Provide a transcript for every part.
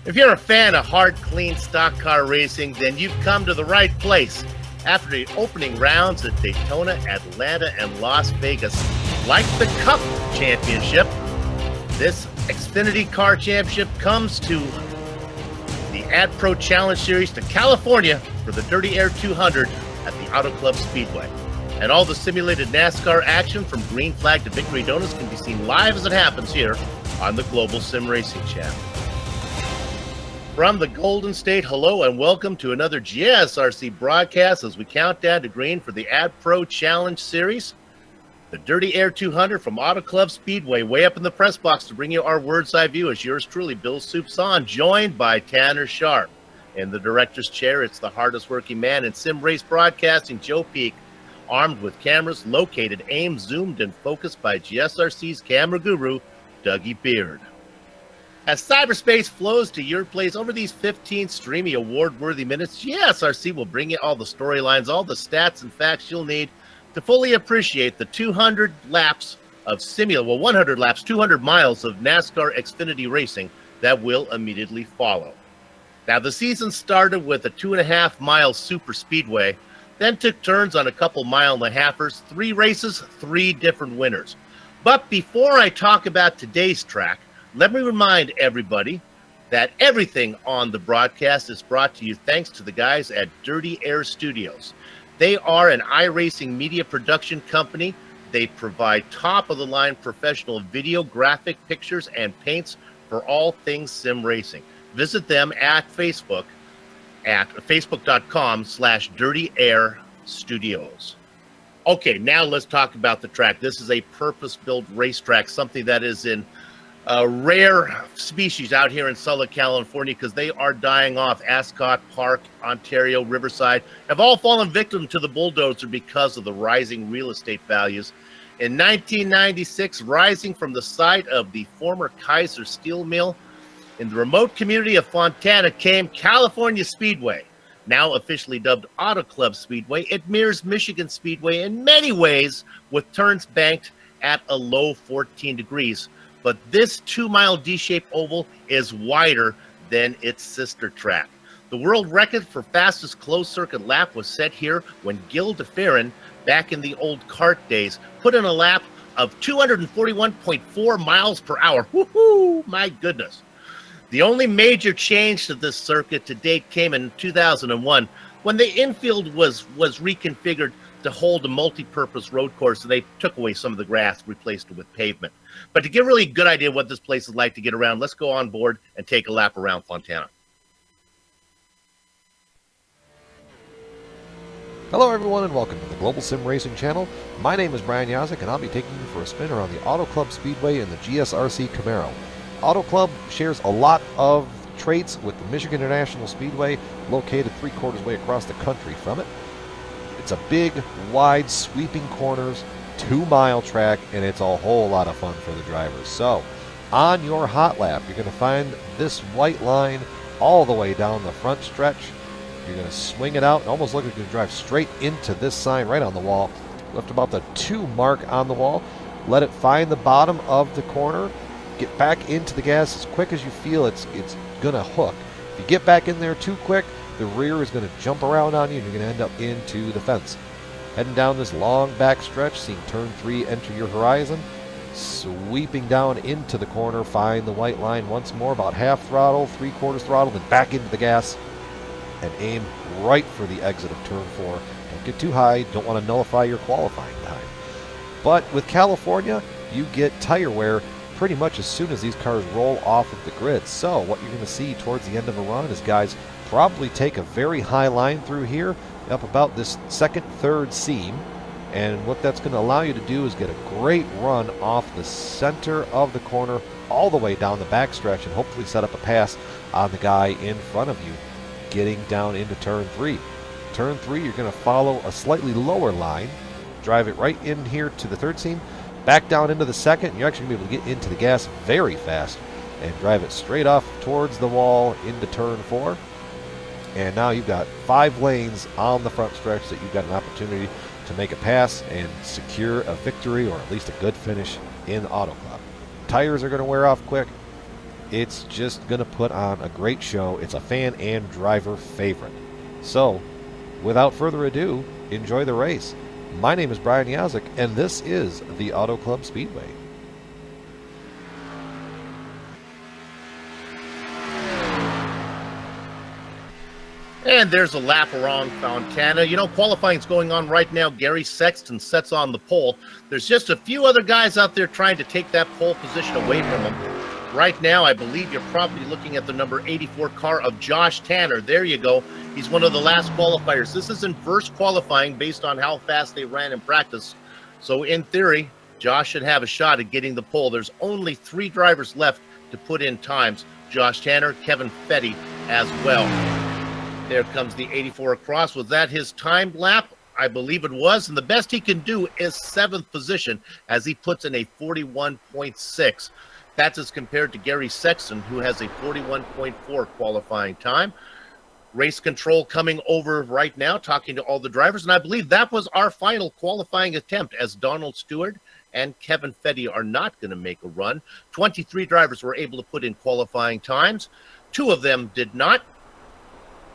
If you're a fan of hard, clean stock car racing, then you've come to the right place. After the opening rounds at Daytona, Atlanta, and Las Vegas, like the Cup Championship, this Xfinity Car Championship comes to the AdPro Challenge Series to California for the Dirty Air 200 at the Auto Club Speedway. And all the simulated NASCAR action from green flag to victory donuts can be seen live as it happens here on the Global SimRacing Channel. From the Golden State, hello and welcome to another GSRC broadcast as we count down to green for the AdPro Challenge Series. The Dirty Air 200 from Auto Club Speedway, way up in the press box to bring you our bird's eye view is yours truly, Bill Soupson, joined by Tanner Sharp. In the director's chair, it's the hardest working man in sim race broadcasting, Joe Peak, armed with cameras located, aimed, zoomed, and focused by GSRC's camera guru, Dougie Beard. As cyberspace flows to your place over these 15 streamy award-worthy minutes, GSRC will bring you all the storylines, all the stats and facts you'll need to fully appreciate the 200 laps of 100 laps, 200 miles of NASCAR XFINITY racing that will immediately follow. Now, the season started with a 2.5-mile super speedway, then took turns on a couple mile-and-a-halfers, 3 races, 3 different winners. But before I talk about today's track, let me remind everybody that everything on the broadcast is brought to you thanks to the guys at Dirty Air Studios. They are an iRacing media production company. They provide top-of-the-line professional video, graphic, pictures, and paints for all things sim racing. Visit them at Facebook at facebook.com/DirtyAirStudios. Okay, now let's talk about the track. This is a purpose-built racetrack, something that is in a rare species out here in Southern California because they are dying off. Ascot Park, Ontario, Riverside have all fallen victim to the bulldozer because of the rising real estate values. In 1996, rising from the site of the former Kaiser Steel Mill in the remote community of Fontana came California Speedway, now officially dubbed Auto Club Speedway. It mirrors Michigan Speedway in many ways with turns banked at a low 14 degrees. But this 2-mile D-shaped oval is wider than its sister track. The world record for fastest closed-circuit lap was set here when Gil DeFerrin, back in the old kart days, put in a lap of 241.4 miles per hour. Woohoo! My goodness. The only major change to this circuit to date came in 2001 when the infield was reconfigured to hold a multi-purpose road course, and they took away some of the grass, replaced it with pavement. But to get really a good idea what this place is like to get around, let's go on board and take a lap around Fontana. Hello everyone and welcome to the Global Sim Racing Channel. My name is Brian Yazek and I'll be taking you for a spin around the Auto Club Speedway in the GSRC Camaro. Auto Club shares a lot of traits with the Michigan International Speedway, located 3/4 way across the country from it. It's a big, wide, sweeping corners, 2-mile track, and it's a whole lot of fun for the drivers. So, on your hot lap, you're going to find this white line all the way down the front stretch. You're going to swing it out and almost look like you're going to drive straight into this sign right on the wall. Lift about the 2 mark on the wall. Let it find the bottom of the corner. Get back into the gas as quick as you feel it's going to hook. If you get back in there too quick, the rear is going to jump around on you and you're going to end up into the fence. Heading down this long back stretch, seeing turn 3 enter your horizon. Sweeping down into the corner, find the white line once more, about half throttle, 3/4 throttle, then back into the gas and aim right for the exit of turn 4. Don't get too high, don't want to nullify your qualifying time. But with California, you get tire wear pretty much as soon as these cars roll off of the grid. So what you're going to see towards the end of a run is guys probably take a very high line through here, up about this second, third seam. And what that's going to allow you to do is get a great run off the center of the corner all the way down the backstretch and hopefully set up a pass on the guy in front of you getting down into turn 3. Turn 3, you're going to follow a slightly lower line, drive it right in here to the third seam, back down into the second, and you're actually going to be able to get into the gas very fast and drive it straight off towards the wall into turn 4. And now you've got 5 lanes on the front stretch that you've got an opportunity to make a pass and secure a victory or at least a good finish in Auto Club. Tires are going to wear off quick. It's just going to put on a great show. It's a fan and driver favorite. So, without further ado, enjoy the race. My name is Brian Yazik, and this is the Auto Club Speedway. And there's a lap around Fontana. You know, qualifying's going on right now. Gary Sexton sets on the pole. There's just a few other guys out there trying to take that pole position away from him. Right now, I believe you're probably looking at the number 84 car of Josh Tanner. There you go. He's one of the last qualifiers. This is inverse qualifying based on how fast they ran in practice. So in theory, Josh should have a shot at getting the pole. There's only 3 drivers left to put in times. Josh Tanner, Kevin Fetty as well. There comes the 84 across. Was that his timed lap? I believe it was. And the best he can do is 7th position as he puts in a 41.6. That's as compared to Gary Sexton, who has a 41.4 qualifying time. Race control coming over right now, talking to all the drivers. And I believe that was our final qualifying attempt, as Donald Stewart and Kevin Fetty are not going to make a run. 23 drivers were able to put in qualifying times. 2 of them did not.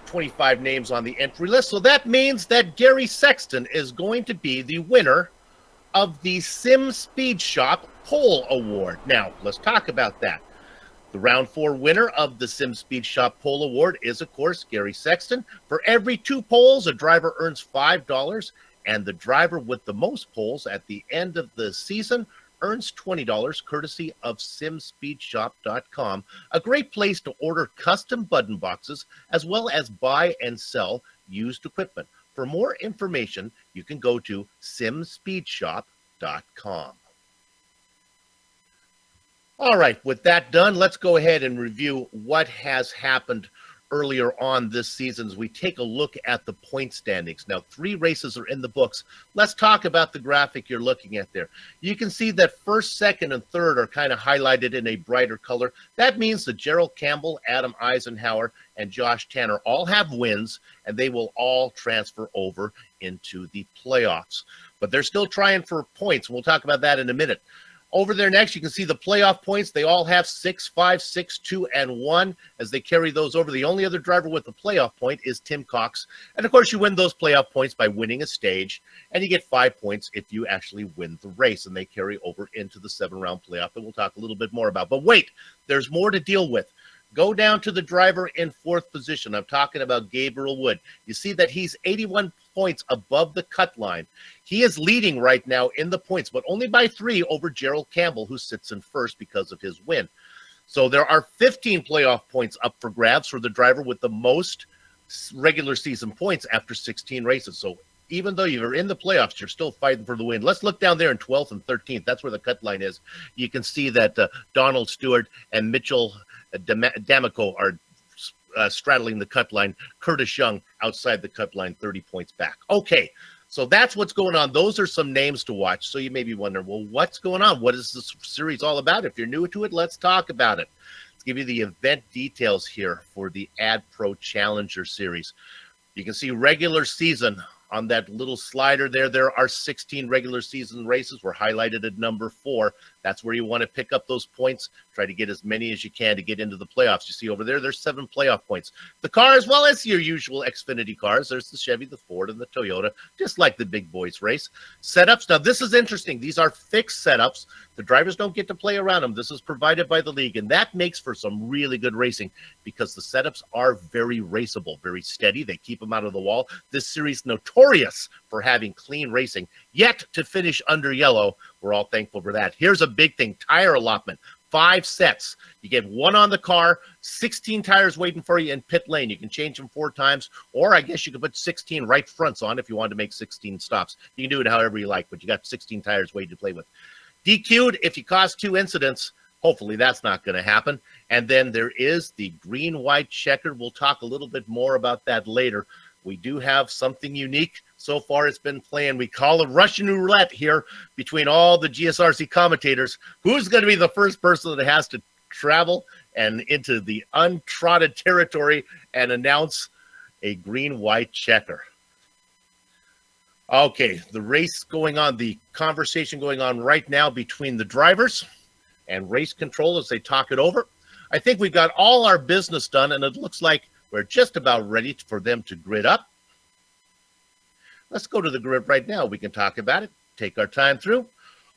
25 names on the entry list. So that means that Gary Sexton is going to be the winner of the Sim Speed Shop Pole Award. Now, let's talk about that. The round 4 winner of the Sim Speed Shop Pole Award is, of course, Gary Sexton. For every 2 poles, a driver earns $5, and the driver with the most poles at the end of the season earns $20, courtesy of simspeedshop.com, a great place to order custom button boxes as well as buy and sell used equipment. For more information, you can go to simspeedshop.com. All right, with that done, let's go ahead and review what has happened earlier on this season as we take a look at the point standings. Now, 3 races are in the books. Let's talk about the graphic you're looking at there. You can see that 1st, 2nd, and 3rd are kind of highlighted in a brighter color. That means that Gerald Campbell, Adam Eisenhower, and Josh Tanner all have wins, and they will all transfer over into the playoffs. But they're still trying for points. We'll talk about that in a minute. Over there next, you can see the playoff points. They all have 6, 5, 6, 2, and 1 as they carry those over. The only other driver with a playoff point is Tim Cox. And, of course, you win those playoff points by winning a stage, and you get 5 points if you actually win the race, and they carry over into the 7-round playoff that we'll talk a little bit more about. But wait, there's more to deal with. Go down to the driver in 4th position. I'm talking about Gabriel Wood. You see that he's 81 points above the cut line. He is leading right now in the points, but only by 3 over Gerald Campbell, who sits in 1st because of his win. So there are 15 playoff points up for grabs for the driver with the most regular season points after 16 races. So even though you're in the playoffs, you're still fighting for the win. Let's look down there in 12th and 13th. That's where the cut line is. You can see that Donald Stewart and Mitchell D'Amico are straddling the cut line. Curtis Young outside the cut line, 30 points back. Okay, so that's what's going on. Those are some names to watch. So you may be wondering, well, what's going on? What is this series all about? If you're new to it, let's talk about it. Let's give you the event details here for the AdPro Challenger Series. You can see regular season on that little slider there. There are 16 regular season races. We're highlighted at number 4. That's where you want to pick up those points. Try to get as many as you can to get into the playoffs. You see over there, there's 7 playoff points. The cars, well, it's your usual Xfinity cars. There's the Chevy, the Ford, and the Toyota, just like the big boys race. Setups, now this is interesting. These are fixed setups. The drivers don't get to play around them. This is provided by the league, and that makes for some really good racing because the setups are very raceable, very steady. They keep them out of the wall. This series notorious for having clean racing, yet to finish under yellow. We're all thankful for that. Here's a big thing, tire allotment. 5 sets. You get 1 on the car, 16 tires waiting for you in pit lane. You can change them 4 times, or I guess you could put 16 right fronts on if you wanted to make 16 stops. You can do it however you like, but you got 16 tires waiting to play with. DQ'd if you cause 2 incidents. Hopefully that's not going to happen. And then there is the green-white checker. We'll talk a little bit more about that later. We do have something unique. So far it's been playing. We call it Russian roulette here between all the GSRC commentators. Who's going to be the first person that has to travel and into the untrodden territory and announce a green-white checker? Okay, the race going on, the conversation going on right now between the drivers and race control as they talk it over. I think we've got all our business done, and it looks like we're just about ready for them to grid up. Let's go to the grid right now. We can talk about it, take our time through.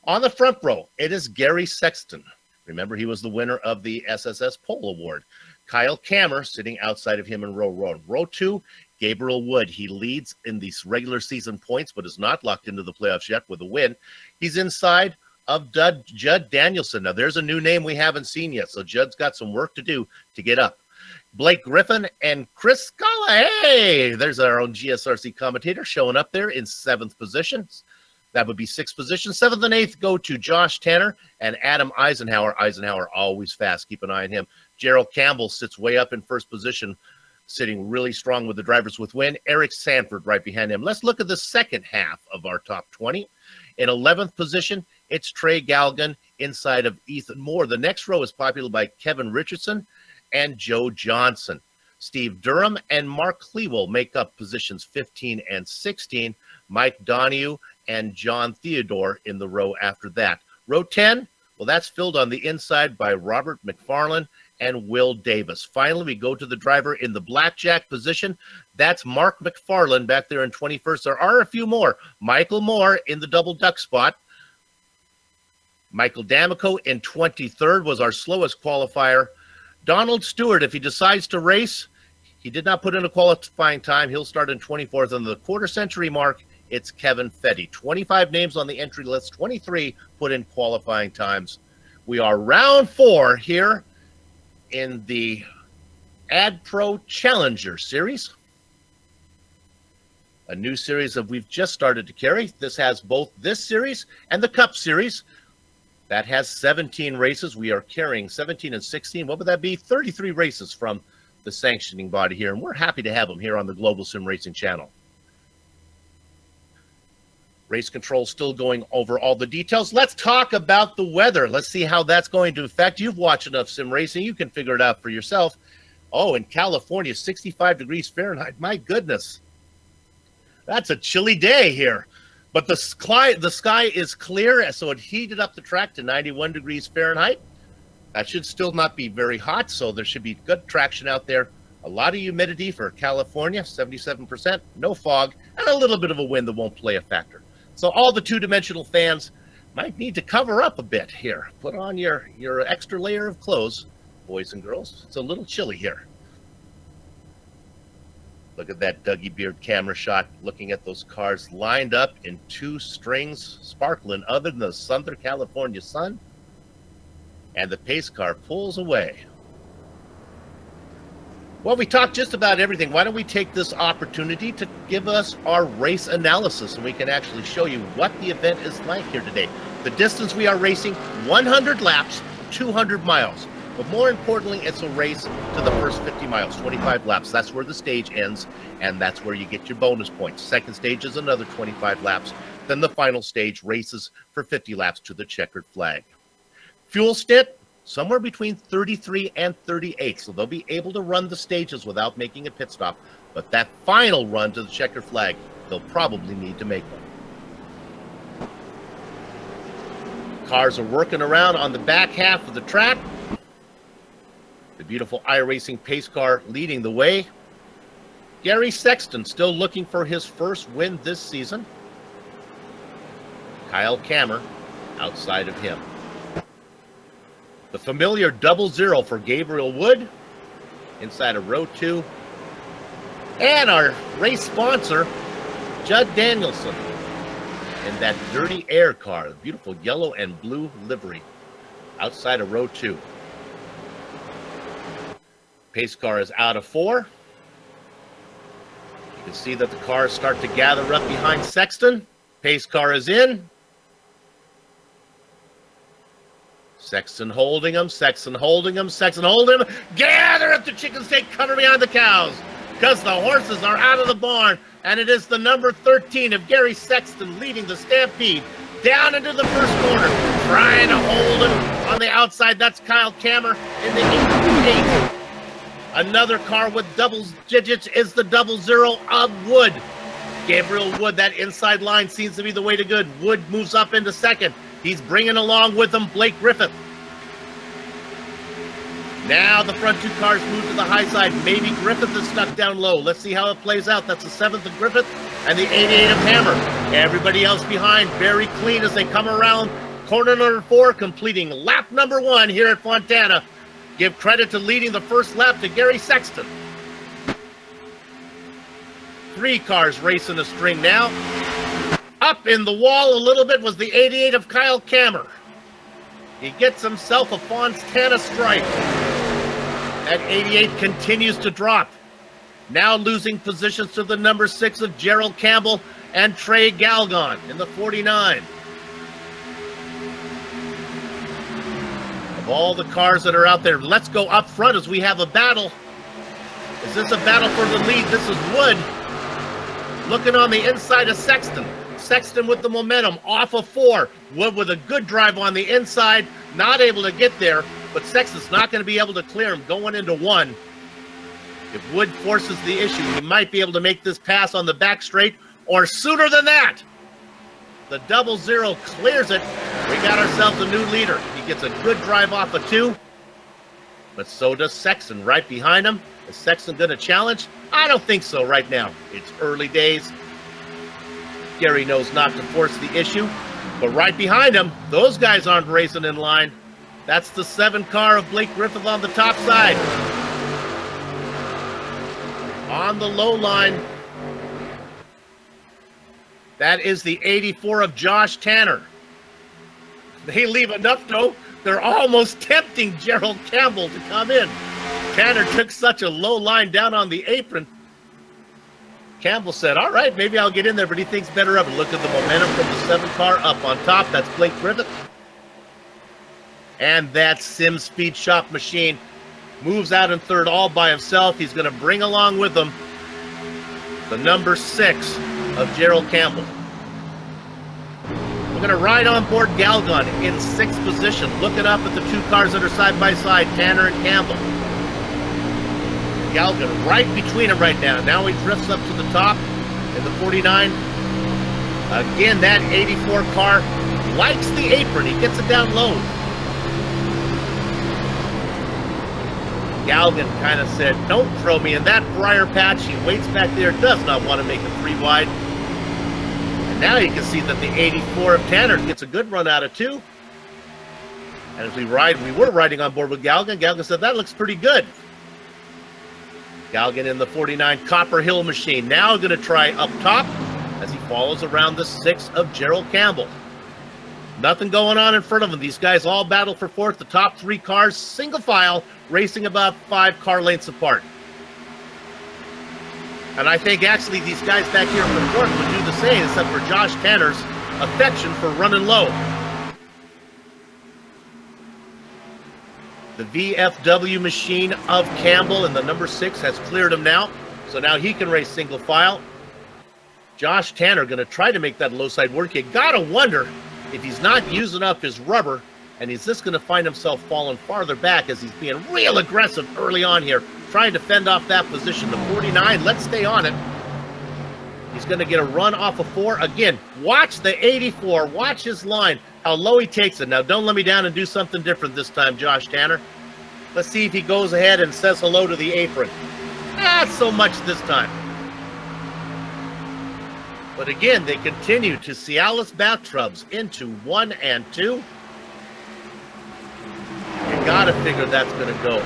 On the front row, it is Gary Sexton. Remember, he was the winner of the SSS Pole Award. Kyle Kammer sitting outside of him in row one. Row two, Gabriel Wood. He leads in these regular season points, but is not locked into the playoffs yet with a win. He's inside of Judd Danielson. Now, there's a new name we haven't seen yet, so Judd's got some work to do to get up. Blake Griffin and Chris Scala. Hey, there's our own GSRC commentator showing up there in 7th position. That would be 6th position. 7th and 8th go to Josh Tanner and Adam Eisenhower. Eisenhower always fast. Keep an eye on him. Gerald Campbell sits way up in 1st position, sitting really strong with the drivers with win. Eric Sanford right behind him. Let's look at the second half of our top 20. In 11th position, it's Trey Galgan inside of Ethan Moore. The next row is populated by Kevin Richardson and Joe Johnson. Steve Durham and Mark Clewell make up positions 15 and 16. Mike Donahue and John Theodore in the row after that. Row 10, well, that's filled on the inside by Robert McFarland and Will Davis. Finally, we go to the driver in the blackjack position. That's Mark McFarland back there in 21st. There are a few more. Michael Moore in the double duck spot. Michael D'Amico in 23rd was our slowest qualifier. Donald Stewart, if he decides to race, he did not put in a qualifying time. He'll start in 24th. On the quarter century mark, it's Kevin Fetty. 25 names on the entry list, 23 put in qualifying times. We are round 4 here in the AdPro Challenger Series. A new series that we've just started to carry. This has both this series and the Cup Series. That has 17 races. We are carrying 17 and 16. What would that be? 33 races from the sanctioning body here. And we're happy to have them here on the Global SimRacing Channel. Race control still going over all the details. Let's talk about the weather. Let's see how that's going to affect. You've watched enough sim racing. You can figure it out for yourself. Oh, in California, 65 degrees Fahrenheit. My goodness. That's a chilly day here. But the sky is clear, so it heated up the track to 91 degrees Fahrenheit. That should still not be very hot, so there should be good traction out there. A lot of humidity for California, 77%, no fog, and a little bit of a wind that won't play a factor. So all the two-dimensional fans might need to cover up a bit here. Put on your extra layer of clothes, boys and girls. It's a little chilly here. Look at that Dougie Beard camera shot, looking at those cars lined up in 2 strings, sparkling other than the Southern California sun. And the pace car pulls away. Well, we talked just about everything. Why don't we take this opportunity to give us our race analysis, and we can actually show you what the event is like here today. The distance we are racing, 100 laps, 200 miles. But more importantly, it's a race to the first 50 miles, 25 laps. That's where the stage ends, and that's where you get your bonus points. Second stage is another 25 laps. Then the final stage races for 50 laps to the checkered flag. Fuel stint, somewhere between 33 and 38. So they'll be able to run the stages without making a pit stop. But that final run to the checkered flag, they'll probably need to make one. Cars are working around on the back half of the track. The beautiful iRacing pace car leading the way. Gary Sexton still looking for his first win this season. Kyle Kammer outside of him. The familiar 00 for Gabriel Wood inside of row 2. And our race sponsor, Judd Danielson, in that Dirty Air car, the beautiful yellow and blue livery outside of row 2. Pace car is out of 4. You can see that the cars start to gather up behind Sexton. Pace car is in. Sexton holding him, Sexton holding him, Sexton holding him. Gather up the chickens, take cover behind the cows, because the horses are out of the barn, and it is the number 13 of Gary Sexton leading the stampede down into the first corner, trying to hold him on the outside. That's Kyle Kammer in the 8. Another car with double digits is the 00 of Wood. Gabriel Wood, that inside line seems to be the way to good. Wood moves up into second. He's bringing along with him Blake Griffith. Now the front two cars move to the high side. Maybe Griffith is stuck down low. Let's see how it plays out. That's the 7th of Griffith and the 88 of Hammer. Everybody else behind, very clean as they come around corner number 4, completing lap number 1 here at Fontana. Give credit to leading the first lap to Gary Sexton. 3 cars racing a string now. Up in the wall a little bit was the 88 of Kyle Kammer. He gets himself a Fontana stripe. That 88 continues to drop. Now losing positions to the number 6 of Gerald Campbell and Trey Galgon in the 49. Of all the cars that are out there, let's go up front as we have a battle. Is this a battle for the lead? This is Wood looking on the inside of Sexton. Sexton with the momentum off of 4. Wood with a good drive on the inside, not able to get there, but Sexton's not going to be able to clear him going into 1. If Wood forces the issue, he might be able to make this pass on the back straight, or sooner than that. The 00 clears it. We got ourselves a new leader. He gets a good drive off of 2, but so does Sexton right behind him. Is Sexton going to challenge? I don't think so right now. It's early days. Gary knows not to force the issue, but right behind him, those guys aren't racing in line. That's the 7 car of Blake Griffith on the top side. On the low line, that is the 84 of Josh Tanner. They leave enough, though. They're almost tempting Gerald Campbell to come in. Tanner took such a low line down on the apron. Campbell said, all right, maybe I'll get in there, but he thinks better of it. Look at the momentum from the 7 car up on top. That's Blake Griffith. And that Sim Speed Shop machine moves out in 3rd all by himself. He's going to bring along with him the number 6 of Gerald Campbell. We're going to ride on board Galgon in 6th position, looking up at the 2 cars that are side by side, Tanner and Campbell. Galgon right between them right now. Now he drifts up to the top in the 49. Again, that 84 car likes the apron. He gets it down low. Galgon kind of said, don't throw me in that briar patch. He waits back there, does not want to make it 3 wide. And now you can see that the 84 of Tanner gets a good run out of 2. And as we were riding on board with Galgon. Galgon said, that looks pretty good. Galgon in the 49 Copper Hill machine. Now going to try up top as he follows around the 6 of Gerald Campbell. Nothing going on in front of him. These guys all battle for 4th. The top 3 cars, single file, racing about 5 car lengths apart. And I think actually these guys back here for 4th would do the same, except for Josh Tanner's affection for running low. The VFW machine of Campbell and the number 6 has cleared him now. So now he can race single file. Josh Tanner going to try to make that low side work. You got to wonder if he's not using up his rubber, and he's just going to find himself falling farther back as he's being real aggressive early on here, trying to fend off that position. The 49, let's stay on it. He's going to get a run off of 4. Again, watch the 84. Watch his line, how low he takes it. Now, don't let me down and do something different this time, Josh Tanner. Let's see if he goes ahead and says hello to the apron. Not so much this time. But again, they continue to Cialis bathtubs into 1 and 2. You got to figure that's going to go.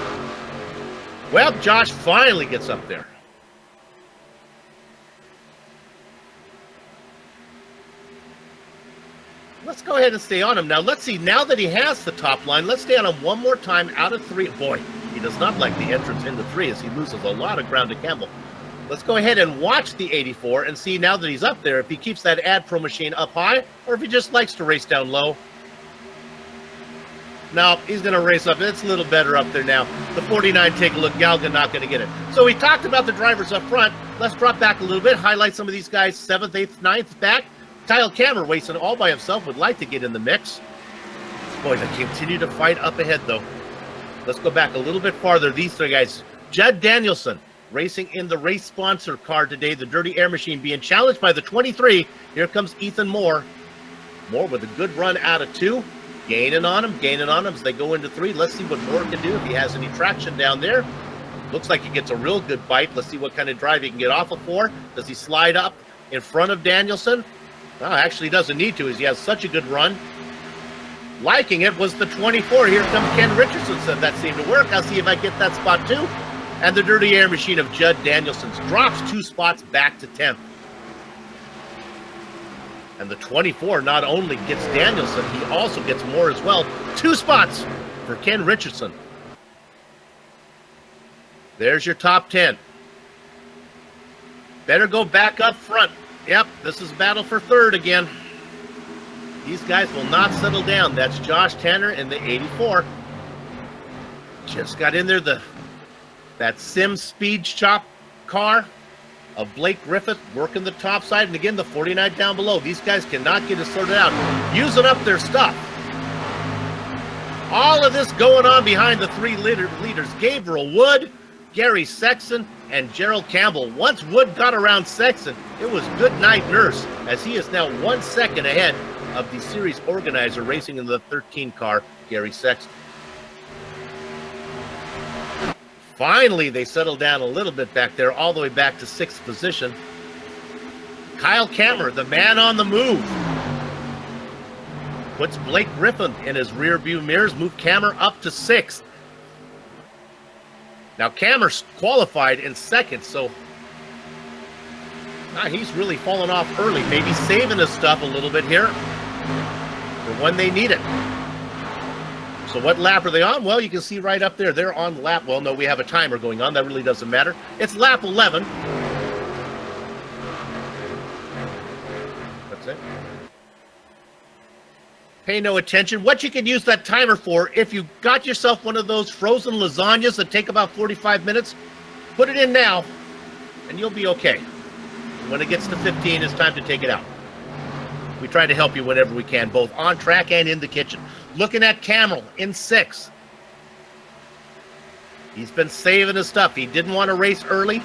Well, Josh finally gets up there. Let's go ahead and stay on him. Now, let's see. Now that he has the top line, let's stay on him one more time out of 3. Boy, he does not like the entrance into 3 as he loses a lot of ground to Campbell. Let's go ahead and watch the 84 and see now that he's up there if he keeps that AdPro machine up high or if he just likes to race down low. Now, he's going to race up. It's a little better up there now. The 49, take a look. Galgan not going to get it. So we talked about the drivers up front. Let's drop back a little bit, highlight some of these guys, 7th, 8th, 9th back. Kyle Kammer racing all by himself, would like to get in the mix. Boy, they continue to fight up ahead, though. Let's go back a little bit farther. These 3 guys. Judd Danielson racing in the race sponsor car today, the Dirty Air Machine, being challenged by the 23. Here comes Ethan Moore. Moore with a good run out of 2. Gaining on him as they go into 3. Let's see what Moore can do if he has any traction down there. Looks like he gets a real good bite. Let's see what kind of drive he can get off of 4. Does he slide up in front of Danielson? No, actually he doesn't need to, as he has such a good run. Liking it was the 24. Here comes Ken Richardson. Said that seemed to work. I'll see if I get that spot too. And the Dirty Air Machine of Judd Danielson's drops 2 spots back to 10th. And the 24 not only gets Danielson, he also gets Moore as well. 2 spots for Ken Richardson. There's your top 10. Better go back up front. Yep, this is battle for 3rd again. These guys will not settle down. That's Josh Tanner in the 84. Just got in there that Sim Speed Chop car of Blake Griffith working the top side. And again, the 49 down below. These guys cannot get it sorted out. Using up their stuff. All of this going on behind the 3 leaders. Gabriel Wood, Gary Sexton, and Gerald Campbell. Once Wood got around Sexton, it was good night nurse, as he is now 1 second ahead of the series organizer racing in the 13 car, Gary Sexton. Finally, they settled down a little bit back there, all the way back to 6th position. Kyle Kammer, the man on the move, puts Blake Griffin in his rear view mirrors, move Kammer up to 6th. Now, Kammer's qualified in 2nd, so he's really fallen off early. Maybe saving his stuff a little bit here for when they need it. So what lap are they on? Well, you can see right up there. They're on lap, well, no, we have a timer going on. That really doesn't matter. It's lap 11. That's it. Pay no attention. What you can use that timer for, if you got yourself one of those frozen lasagnas that take about 45 minutes, put it in now, and you'll be okay. When it gets to 15, it's time to take it out. We try to help you whenever we can, both on track and in the kitchen. Looking at Camel in 6th. He's been saving his stuff. He didn't want to race early.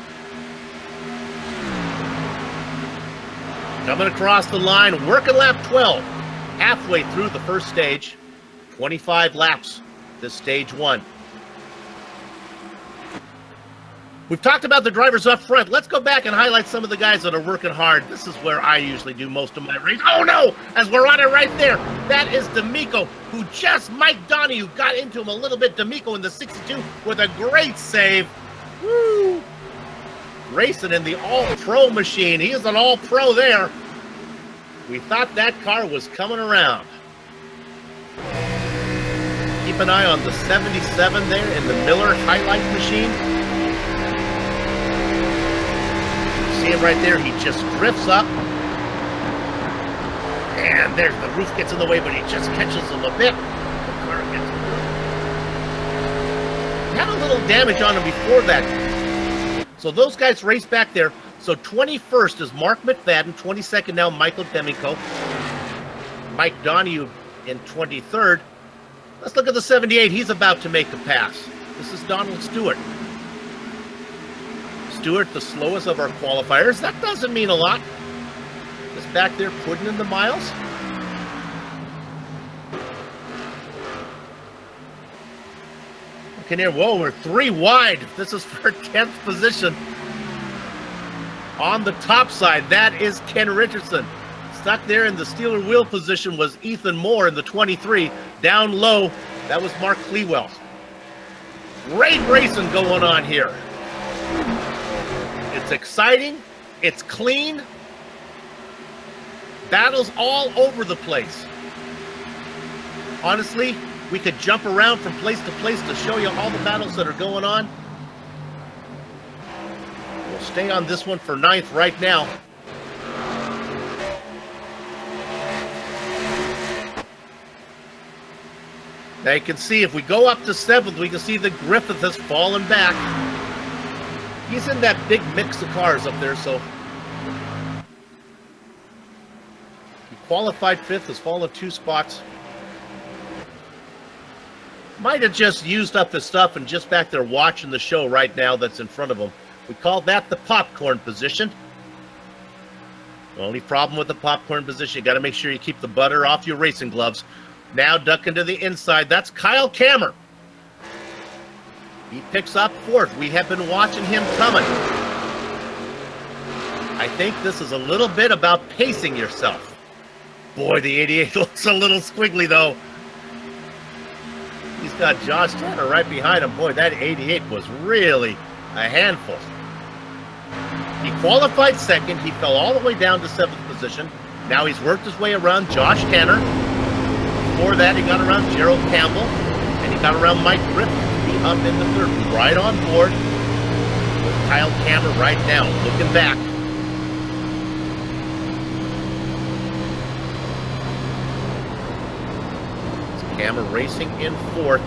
Coming across the line, working lap 12. Halfway through the first stage. 25 laps, this stage 1. We've talked about the drivers up front. Let's go back and highlight some of the guys that are working hard. This is where I usually do most of my race. Oh no! As we're on it right there, that is D'Amico, who just Mike Donahue got into him a little bit. D'Amico in the 62 with a great save. Woo! Racing in the all-pro machine. He is an all-pro there. We thought that car was coming around. Keep an eye on the 77 there in the Miller highlight machine. See him right there, he just drifts up. And there's the roof gets in the way, but he just catches him a bit. The car gets he had a little damage on him before that. So those guys race back there. So 21st is Mark McFadden, 22nd now Michael D'Amico. Mike Donahue in 23rd. Let's look at the 78. He's about to make a pass. This is Donald Stewart. Stewart, the slowest of our qualifiers. That doesn't mean a lot. Just back there putting in the miles. Okay, here, whoa, we're 3 wide. This is for 10th position. On the top side, that is Ken Richardson. Stuck there in the Steeler wheel position was Ethan Moore in the 23. Down low, that was Mark Clewell. Great racing going on here. It's exciting. It's clean. Battles all over the place. Honestly, we could jump around from place to place to show you all the battles that are going on. We'll stay on this one for 9th right now. Now you can see if we go up to 7th, we can see that Griffith has fallen back. He's in that big mix of cars up there, so he qualified 5th, has fallen 2 spots. Might have just used up the stuff and just back there watching the show right now that's in front of him. We call that the popcorn position. The only problem with the popcorn position, you got to make sure you keep the butter off your racing gloves. Now ducking to the inside. That's Kyle Kammer. He picks up fourth. We have been watching him coming. I think this is a little bit about pacing yourself. Boy, the 88 looks a little squiggly, though. He's got Josh Tanner right behind him. Boy, that 88 was really a handful. He qualified second. He fell all the way down to 7th position. Now he's worked his way around Josh Tanner. Before that, he got around Gerald Campbell. And he got around Mike Griffin to be up in the 3rd. Right on board with Kyle Kammer right now, looking back. Kammer racing in 4th.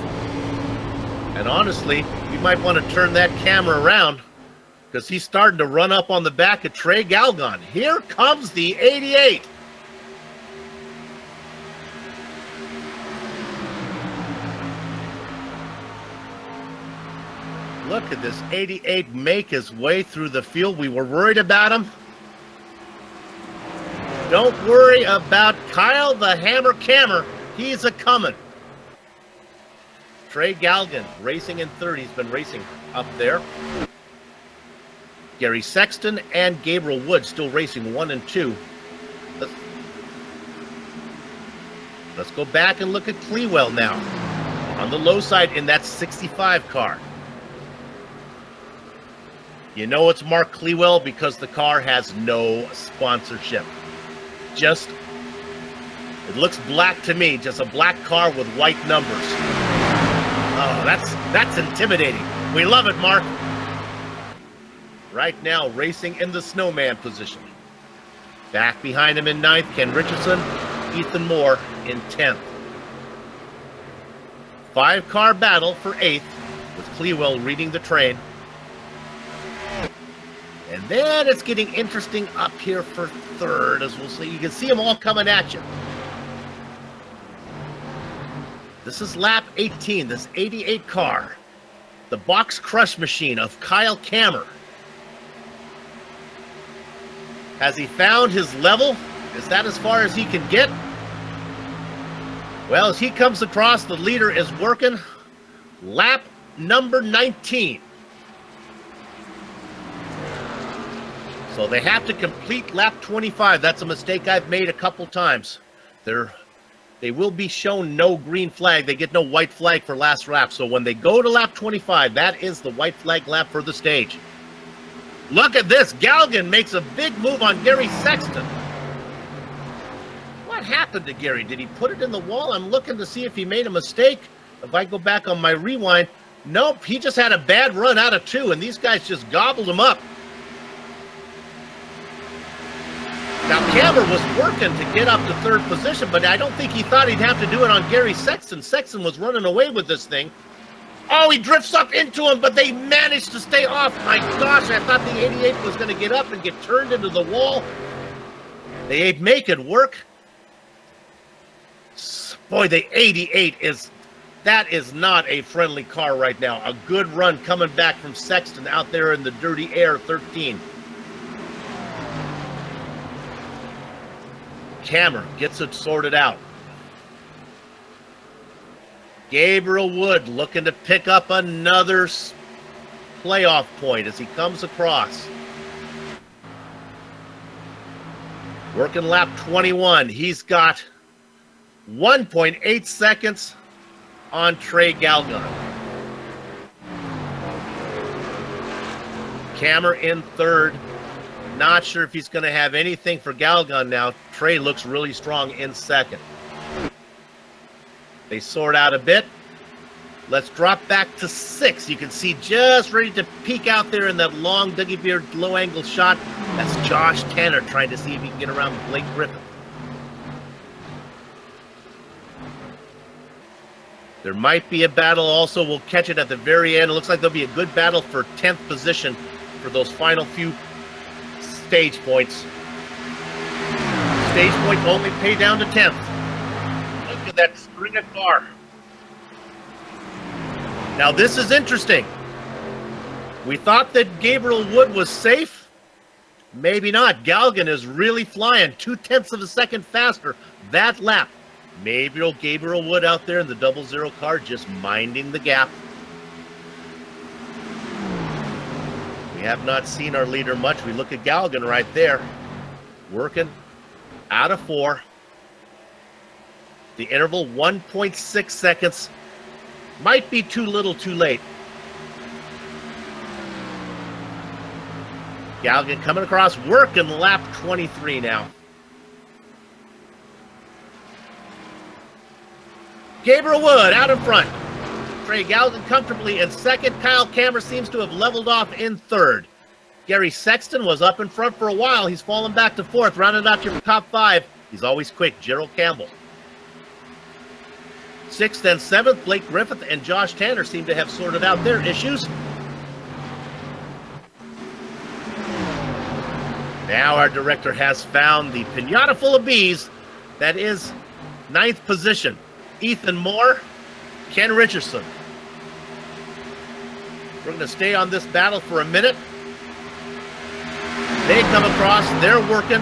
And honestly, you might want to turn that camera around because he's starting to run up on the back of Trey Galgon. Here comes the 88. Look at this 88 make his way through the field. We were worried about him. Don't worry about Kyle the Hammer Kammer. He's a-coming. Trey Galgan racing in 3rd. He's been racing up there. Gary Sexton and Gabriel Wood still racing 1 and 2. Let's go back and look at Clewell now. On the low side in that 65 car. You know it's Mark Clewell because the car has no sponsorship. Just, it looks black to me, just a black car with white numbers. Oh, that's intimidating. We love it, Mark. Right now, racing in the snowman position. Back behind him in 9th, Ken Richardson, Ethan Moore in 10th. 5-car battle for 8th, with Clewell leading the train. And then it's getting interesting up here for 3rd, as we'll see. You can see them all coming at you. This is lap 18, this 88 car. The box crush machine of Kyle Kammer. Has he found his level? Is that as far as he can get? Well, as he comes across, the leader is working. Lap number 19. So they have to complete lap 25. That's a mistake I've made a couple times. They will be shown no green flag. They get no white flag for last lap. So when they go to lap 25, that is the white flag lap for the stage. Look at this. Galgan makes a big move on Gary Sexton. What happened to Gary? Did he put it in the wall? I'm looking to see if he made a mistake. If I go back on my rewind, nope, he just had a bad run out of 2, and these guys just gobbled him up. Now, Kammer was working to get up to 3rd position, but I don't think he thought he'd have to do it on Gary Sexton. Sexton was running away with this thing. Oh, he drifts up into him, but they managed to stay off. My gosh, I thought the 88 was going to get up and get turned into the wall. They make it work. Boy, the 88 that is not a friendly car right now. A good run coming back from Sexton out there in the dirty air, 13. Kammer gets it sorted out. Gabriel Wood looking to pick up another playoff point as he comes across. Working lap 21. He's got 1.8 seconds on Trey Galgan. Kammer in 3rd. Not sure if he's going to have anything for Galgan now. Trey looks really strong in 2nd. They sort out a bit. Let's drop back to 6. You can see just ready to peek out there in that long Dougie Beard low-angle shot. That's Josh Tanner trying to see if he can get around Blake Griffin. There might be a battle also. We'll catch it at the very end. It looks like there'll be a good battle for 10th position for those final few stage points. Stage point only pay down to 10th. Look at that string of car. Now this is interesting. We thought that Gabriel Wood was safe. Maybe not. Galgan is really flying 0.2 of a second faster that lap. Maybe Gabriel Wood out there in the 00 car just minding the gap. We have not seen our leader much. We look at Galgan right there, working out of 4. The interval, 1.6 seconds. Might be too little too late. Galgan coming across, working lap 23 now. Gabriel Wood out in front. Trey Galgan comfortably in second. Kyle Kammer seems to have leveled off in third. Gary Sexton was up in front for a while. He's fallen back to fourth, rounding out your top 5. He's always quick, Gerald Campbell. 6th and 7th, Blake Griffith and Josh Tanner seem to have sorted out their issues. Now our director has found the pinata full of bees. That is 9th position. Ethan Moore, Ken Richardson. We're going to stay on this battle for a minute. They come across, they're working.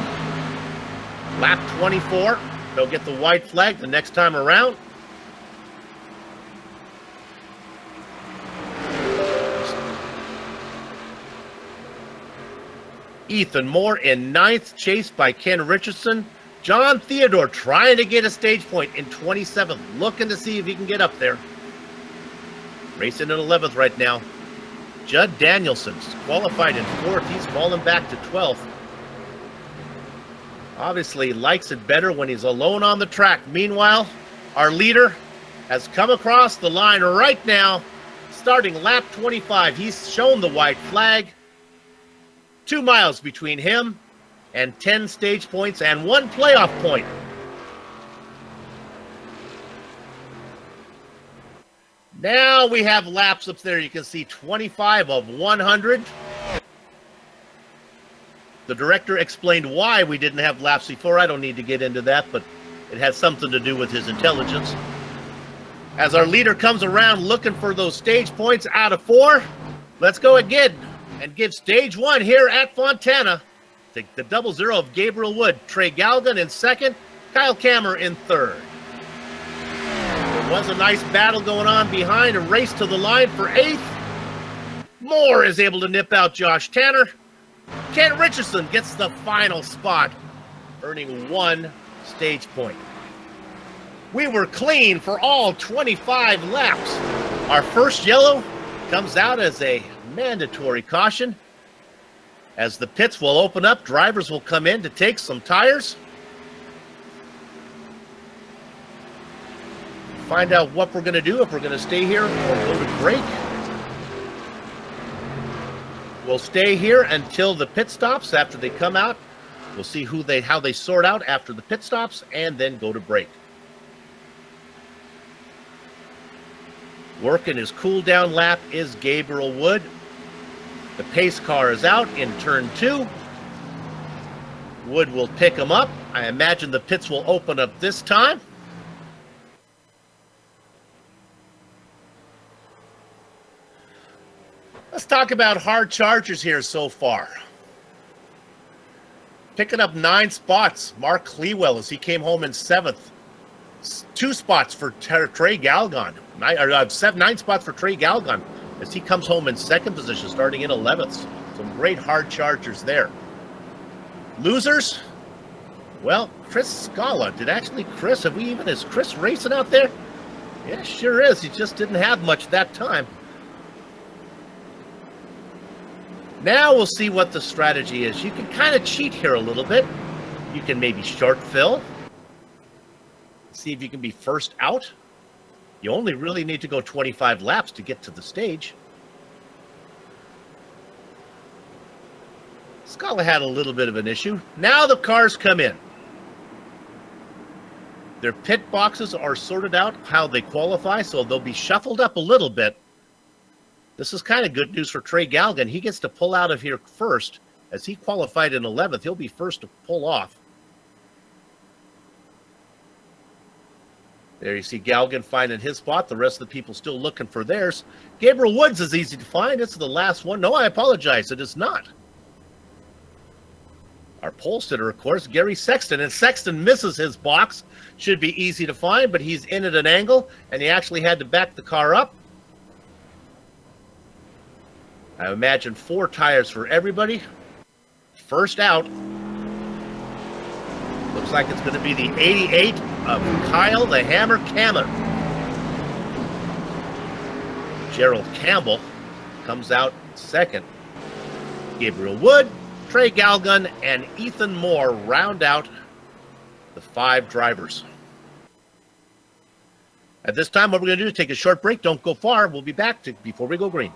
Lap 24. They'll get the white flag the next time around. Ethan Moore in 9th, chased by Ken Richardson. John Theodore trying to get a stage point in 27th, looking to see if he can get up there. Racing in 11th right now. Judd Danielson's qualified in 4th. He's fallen back to 12th. Obviously likes it better when he's alone on the track. Meanwhile, our leader has come across the line right now, starting lap 25. He's shown the white flag. 2 miles between him and 10 stage points and 1 playoff point. Now we have laps up there. You can see 25 of 100. The director explained why we didn't have laps before. I don't need to get into that, but it has something to do with his intelligence. As our leader comes around looking for those stage points out of 4, let's go again and give stage 1 here at Fontana. The 00 of Gabriel Wood. Trey Galgan in 2nd, Kyle Kammer in 3rd. There was a nice battle going on behind, a race to the line for 8th. Moore is able to nip out Josh Tanner. Ken Richardson gets the final spot, earning 1 stage point. We were clean for all 25 laps. Our first yellow comes out as a mandatory caution. As the pits will open up, drivers will come in to take some tires. Find out what we're going to do, if we're going to stay here or go to break. We'll stay here until the pit stops. After they come out, we'll see how they sort out after the pit stops and then go to break. Working his cool down lap is Gabriel Wood. The pace car is out in turn 2. Wood will pick him up. I imagine the pits will open up this time. Let's talk about hard chargers here so far. Picking up 9 spots, Mark Clewell, as he came home in 7th. 2 spots for Trey Galgan. 9 spots for Trey Galgan, as he comes home in 2nd position, starting in 11th. Some great hard chargers there. Losers? Well, Chris Scala. Is Chris racing out there? Yeah, sure is. He just didn't have much that time. Now we'll see what the strategy is. You can kind of cheat here a little bit. You can maybe short fill. See if you can be first out. You only really need to go 25 laps to get to the stage. Scala had a little bit of an issue. Now the cars come in. Their pit boxes are sorted out how they qualify, so they'll be shuffled up a little bit. This is kind of good news for Trey Galgan. He gets to pull out of here first. As he qualified in 11th, he'll be first to pull off. There you see Galgan finding his spot. The rest of the people still looking for theirs. Gabriel Woods is easy to find. It's the last one. No, I apologize. It is not. Our pole sitter, of course, Gary Sexton. And Sexton misses his box. Should be easy to find, but he's in at an angle, and he actually had to back the car up. I imagine 4 tires for everybody. First out. Looks like it's going to be the 88 of Kyle the Hammer Cameron. Gerald Campbell comes out second. Gabriel Wood, Trey Galgun, and Ethan Moore round out the 5 drivers. At this time, what we're going to do is take a short break. Don't go far. We'll be back before we go green.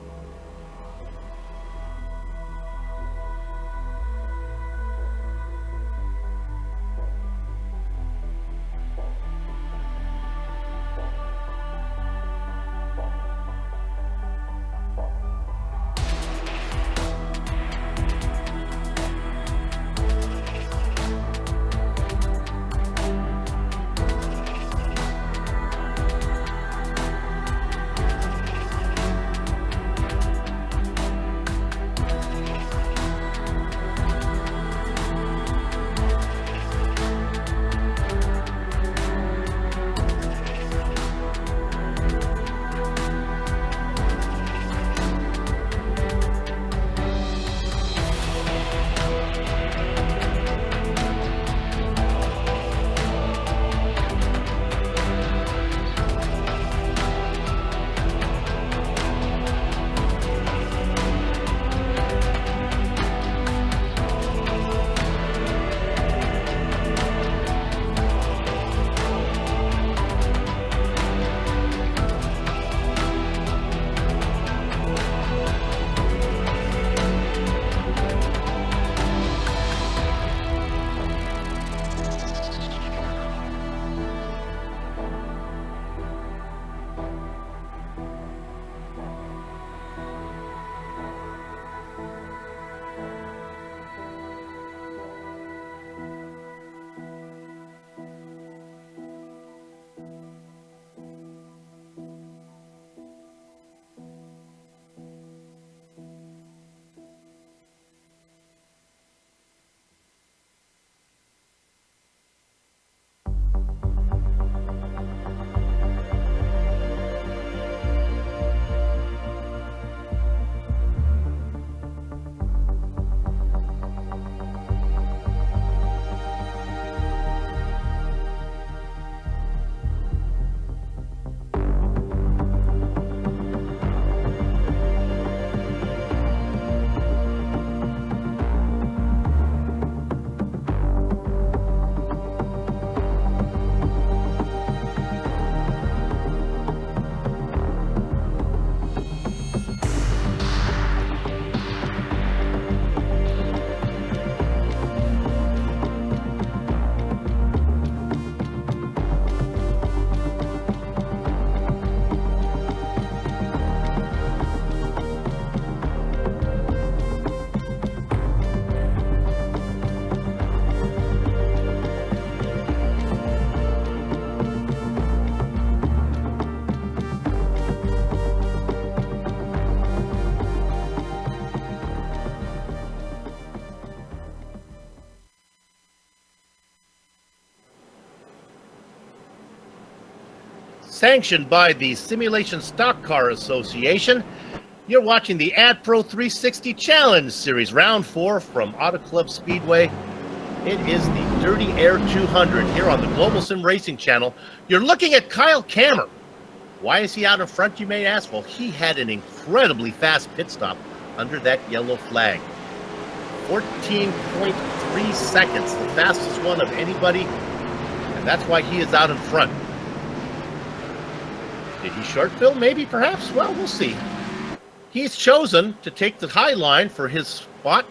Sanctioned by the Simulation Stock Car Association, you're watching the AdPro 360 Challenge Series, Round 4 from Auto Club Speedway. It is the Dirty Air 200 here on the Global SimRacing Channel. You're looking at Kyle Kammer. Why is he out in front, you may ask? Well, he had an incredibly fast pit stop under that yellow flag. 14.3 seconds, the fastest one of anybody, and that's why he is out in front. Did he short fill? Maybe, perhaps? Well, we'll see. He's chosen to take the high line for his spot.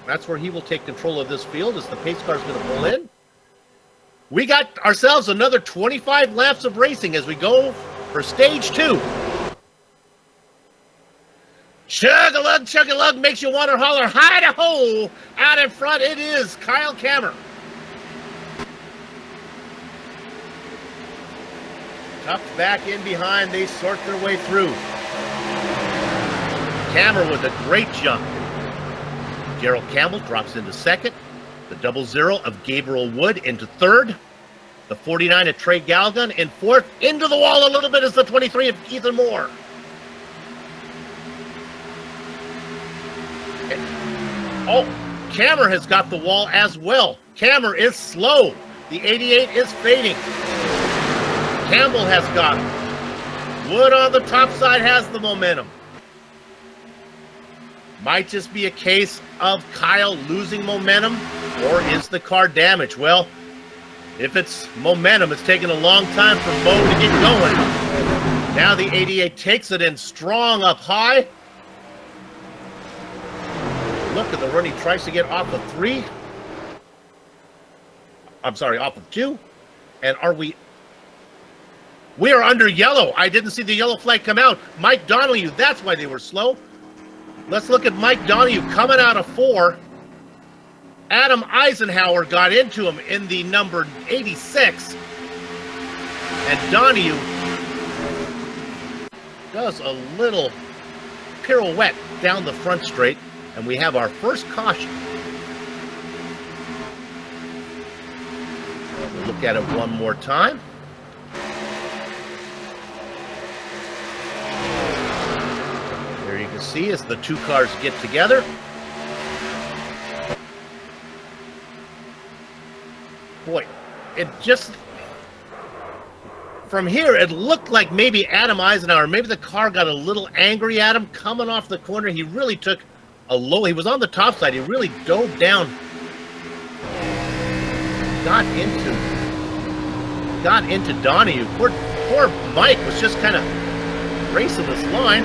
That's where he will take control of this field as the pace car is going to pull in. We got ourselves another 25 laps of racing as we go for stage 2. Chug-a-lug makes you want to holler, hi-da-ho! Out in front, it is Kyle Kammer. Tucked back in behind, they sort their way through. Kammer with a great jump. Gerald Campbell drops into second. the 00 of Gabriel Wood into third. The 49 of Trey Galgan in fourth. Into the wall a little bit is the 23 of Ethan Moore. Oh, Cammer has got the wall as well. Cammer is slow. The 88 is fading. Campbell has got him. Wood on the top side has the momentum. Might just be a case of Kyle losing momentum, or is the car damaged? Well, if it's momentum, it's taking a long time for Mo to get going. Now the 88 takes it in strong up high. Look at the run. He tries to get off of 3. I'm sorry, off of 2. And we are under yellow. I didn't see the yellow flag come out. Mike Donahue, that's why they were slow. Let's look at Mike Donahue coming out of 4. Adam Eisenhower got into him in the number 86. And Donahue does a little pirouette down the front straight. And we have our first caution. We'll look at it one more time. There you can see as the two cars get together. Boy, it just, from here, it looked like maybe Adam Eisenhower, maybe the car got a little angry at him coming off the corner. He really took a low, he was on the top side. He really dove down, got into Donahue. Poor Mike was just kind of racing this line.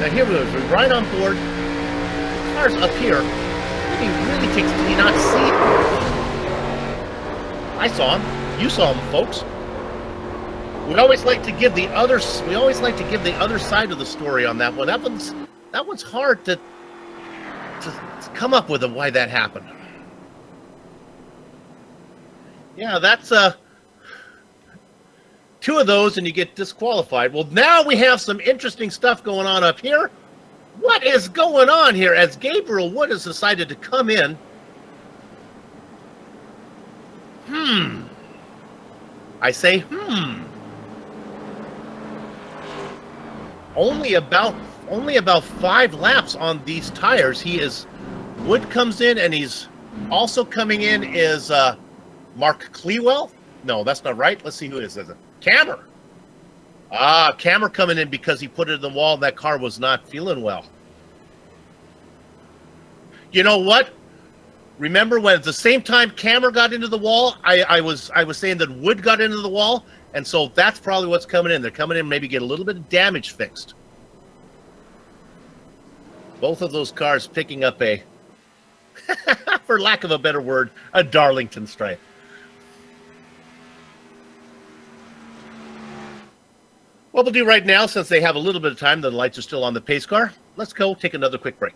Now here we go, we're right on board. The car's up here. He really takes, did he not see it? I saw him. You saw him, folks. We always like to give the other side of the story on that one. That one's hard to come up with why that happened. Yeah, that's 2 of those and you get disqualified. Well, now we have some interesting stuff going on up here. What is going on here as Gabriel Wood has decided to come in? I say, Only about 5 laps on these tires. Wood comes in, and he's also coming in is Mark Clewell. No, that's not right. Let's see who it is. Cammer. Cammer coming in because he put it in the wall and that car was not feeling well. You know what? Remember when at the same time Cammer got into the wall, I was saying that Wood got into the wall, and so that's probably what's coming in. They're coming in maybe get a little bit of damage fixed. Both of those cars picking up a, for lack of a better word, a Darlington stripe. What we'll do right now, since they have a little bit of time, the lights are still on the pace car, let's go take another quick break.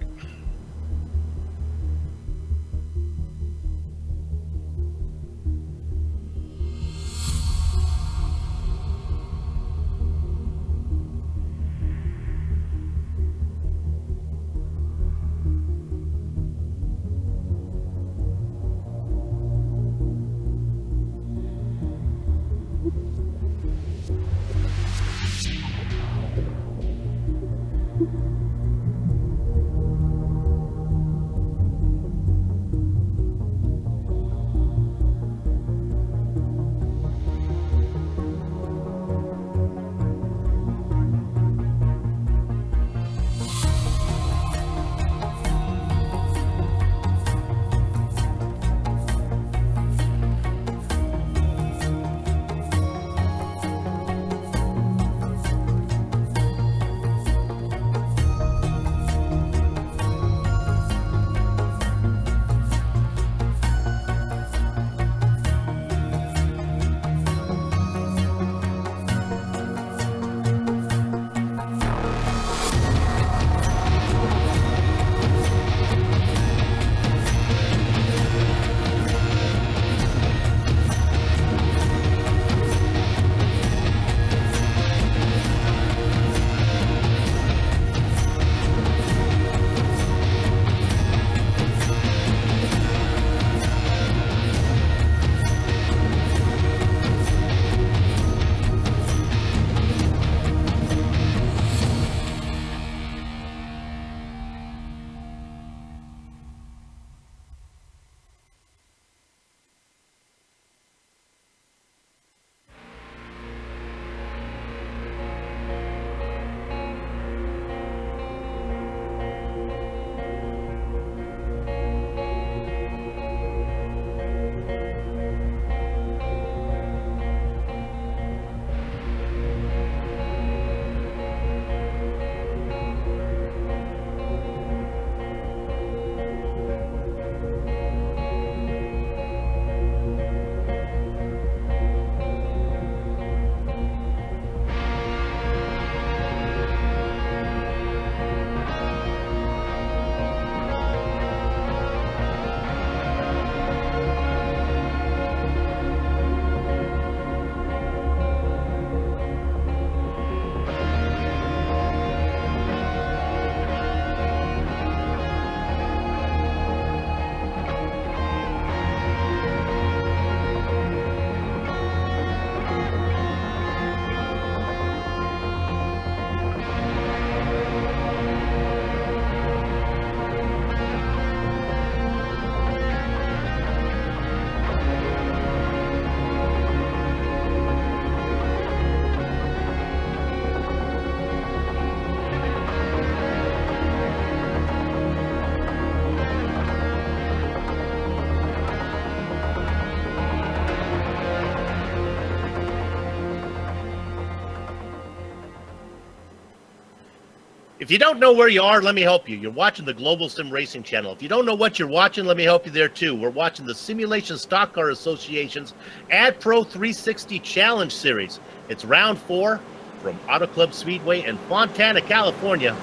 If you don't know where you are, let me help you. You're watching the Global SimRacing Channel. If you don't know what you're watching, let me help you there too. We're watching the Simulation Stock Car Association's AdPro 360 Challenge Series. It's round 4 from Auto Club Speedway in Fontana, California.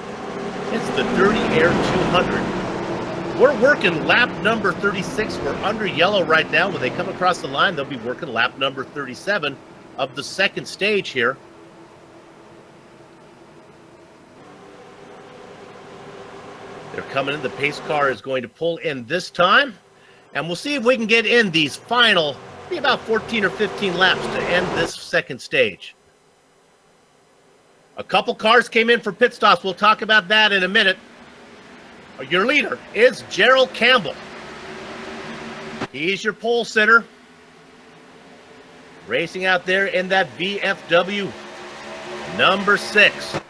It's the Dirty Air 200. We're working lap number 36. We're under yellow right now. When they come across the line, they'll be working lap number 37 of the second stage here. They're coming in. The pace car is going to pull in this time. And we'll see if we can get in these final, be about 14 or 15 laps to end this second stage. A couple cars came in for pit stops. We'll talk about that in a minute. Your leader is Gerald Campbell. He's your pole sitter. Racing out there in that VFW number 6.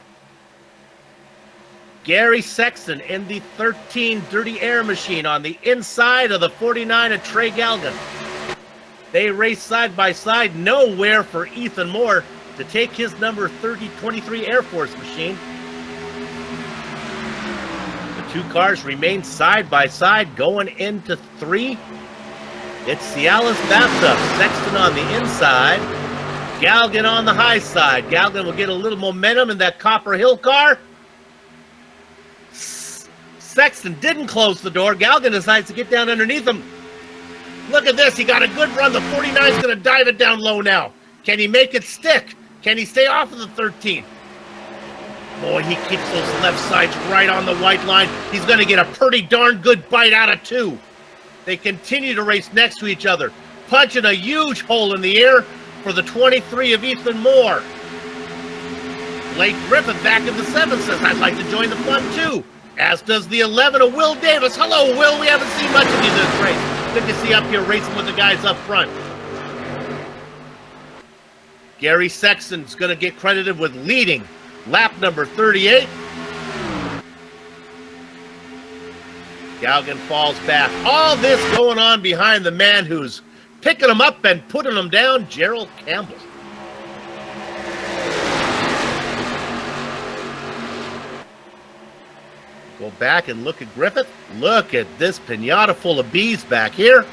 Gary Sexton in the 13 Dirty Air machine on the inside of the 49 of Trey Galgan. They race side by side. Nowhere for Ethan Moore to take his number 23 Air Force machine. The two cars remain side by side going into 3. It's Cialis Bapta, Sexton on the inside, Galgan on the high side. Galgan will get a little momentum in that Copper Hill car. Sexton didn't close the door. Galgan decides to get down underneath him. Look at this. He got a good run. The 49 is going to dive it down low now. Can he make it stick? Can he stay off of the 13? Boy, he keeps those left sides right on the white line. He's going to get a pretty darn good bite out of 2. They continue to race next to each other, punching a huge hole in the air for the 23 of Ethan Moore. Blake Griffith back in the 7 says, I'd like to join the fun too. As does the 11 of Will Davis. Hello, Will. We haven't seen much of you this race. Good to see you up here racing with the guys up front. Gary Sexton's going to get credited with leading lap number 38. Galgan falls back. All this going on behind the man who's picking him up and putting him down, Gerald Campbell. Go back and look at Griffith. Look at this pinata full of bees back here.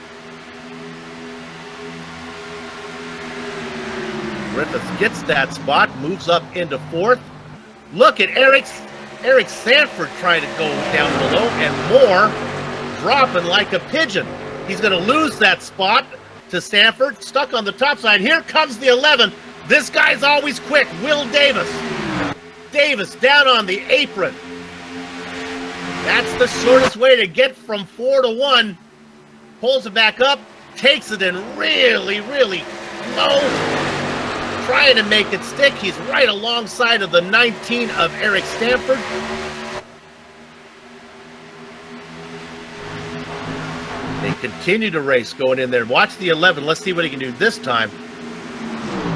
Griffith gets that spot, moves up into 4th. Look at Eric Sanford trying to go down below, and Moore dropping like a pigeon. He's going to lose that spot to Sanford, stuck on the top side. Here comes the 11. This guy's always quick, Will Davis. Davis down on the apron. That's the shortest way to get from 4 to 1. Pulls it back up, takes it in really, really low. Trying to make it stick. He's right alongside of the 19 of Eric Stanford. They continue to race going in there. Watch the 11. Let's see what he can do this time.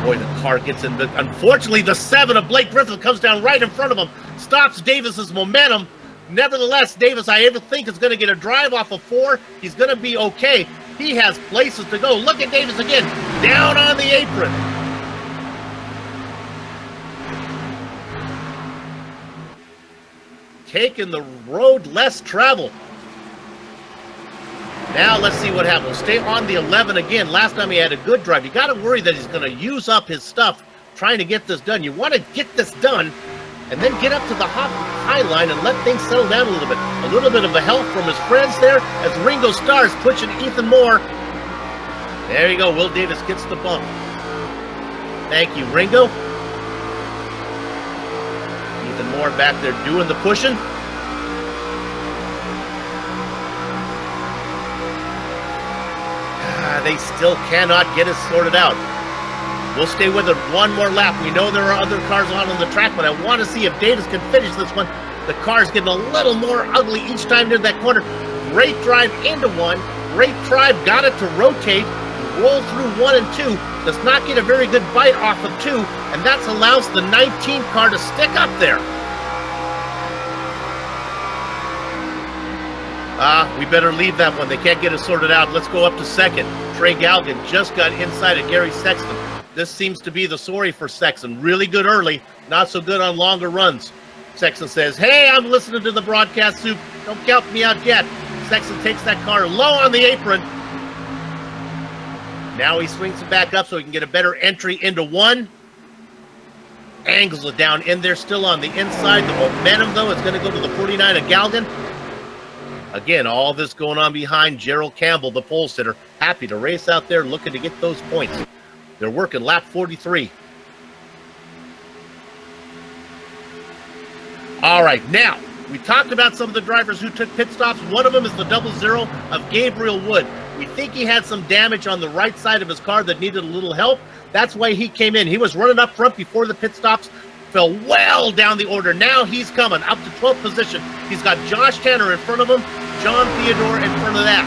Boy, the car gets in. Unfortunately, the 7 of Blake Griffith comes down right in front of him. Stops Davis's momentum. Nevertheless, Davis, I ever think, is going to get a drive off of 4. He's going to be okay. He has places to go. Look at Davis again. Down on the apron. Taking the road less traveled. Now let's see what happens. Stay on the 11 again. Last time he had a good drive. You got to worry that he's going to use up his stuff trying to get this done. You want to get this done and then get up to the high line and let things settle down a little bit. A little bit of a help from his friends there as Ringo Starr's pushing Ethan Moore. There you go. Will Davis gets the bump. Thank you, Ringo. Ethan Moore back there doing the pushing. They still cannot get it sorted out. We'll stay with it one more lap. We know there are other cars on the track, but I want to see if Davis can finish this one. The car's getting a little more ugly each time near that corner. Great drive into 1. Great drive, got it to rotate, roll through 1 and 2. Does not get a very good bite off of 2, and that allows the 19 car to stick up there. We better leave that one. They can't get it sorted out. Let's go up to 2nd. Trey Galgan just got inside of Gary Sexton. This seems to be the story for Sexton. Really good early, not so good on longer runs. Sexton says, hey, I'm listening to the broadcast, Soup. Don't count me out yet. Sexton takes that car low on the apron. Now he swings it back up so he can get a better entry into one. Angles it down in there, still on the inside. The momentum, though, is going to go to the 49 of Galgan. Again, all this going on behind Gerald Campbell, the pole sitter. Happy to race out there, looking to get those points. They're working lap 43. All right, now, we talked about some of the drivers who took pit stops. One of them is the 00 of Gabriel Wood. We think he had some damage on the right side of his car that needed a little help. That's why he came in. He was running up front before the pit stops, fell well down the order. Now he's coming up to 12th position. He's got Josh Tanner in front of him, John Theodore in front of that.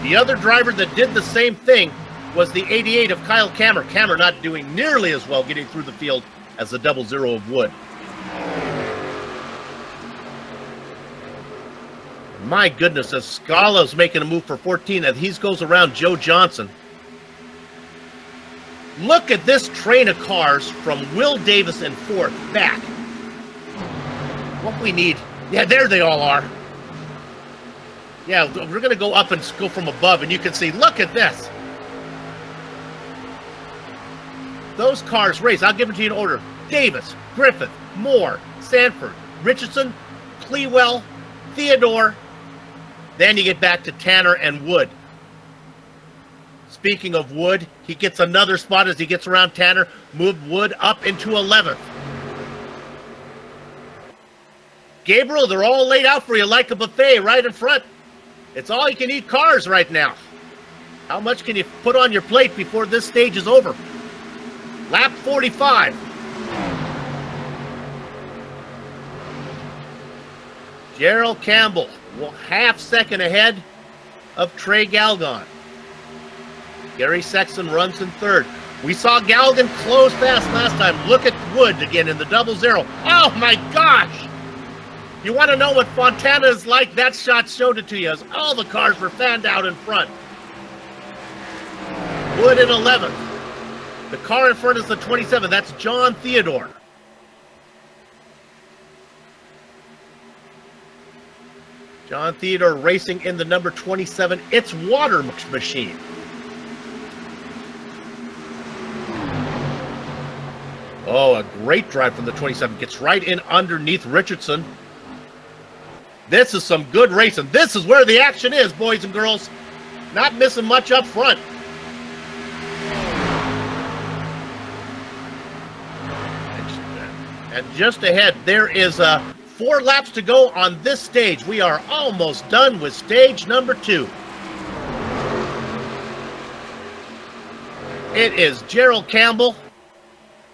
The other driver that did the same thing was the 88 of Kyle Kammer. Kammer not doing nearly as well getting through the field as the 00 of Wood. My goodness, as Scala's making a move for 14, and he goes around Joe Johnson. Look at this train of cars from Will Davis in fourth back. What we need. Yeah, there they all are. Yeah, we're going to go up and go from above, and you can see, look at this. Those cars race. I'll give it to you in order. Davis, Griffith, Moore, Sanford, Richardson, Clewell, Theodore. Then you get back to Tanner and Wood. Speaking of Wood, he gets another spot as he gets around Tanner. Moved Wood up into 11th. Gabriel, they're all laid out for you like a buffet right in front. It's all you can eat cars right now. How much can you put on your plate before this stage is over? Lap 45. Gerald Campbell, well, half second ahead of Trey Galgan. Gary Sexton runs in third. We saw Galgan close fast last time. Look at Wood again in the 00. Oh my gosh! You want to know what Fontana is like? That shot showed it to you as all the cars were fanned out in front. Wood in 11th. The car in front is the 27. That's John Theodore. John Theodore racing in the number 27. It's Water Machine. Oh, a great drive from the 27. Gets right in underneath Richardson. This is some good racing. This is where the action is, boys and girls. Not missing much up front. And just ahead, there is 4 laps to go on this stage. We are almost done with stage number 2. It is Gerald Campbell,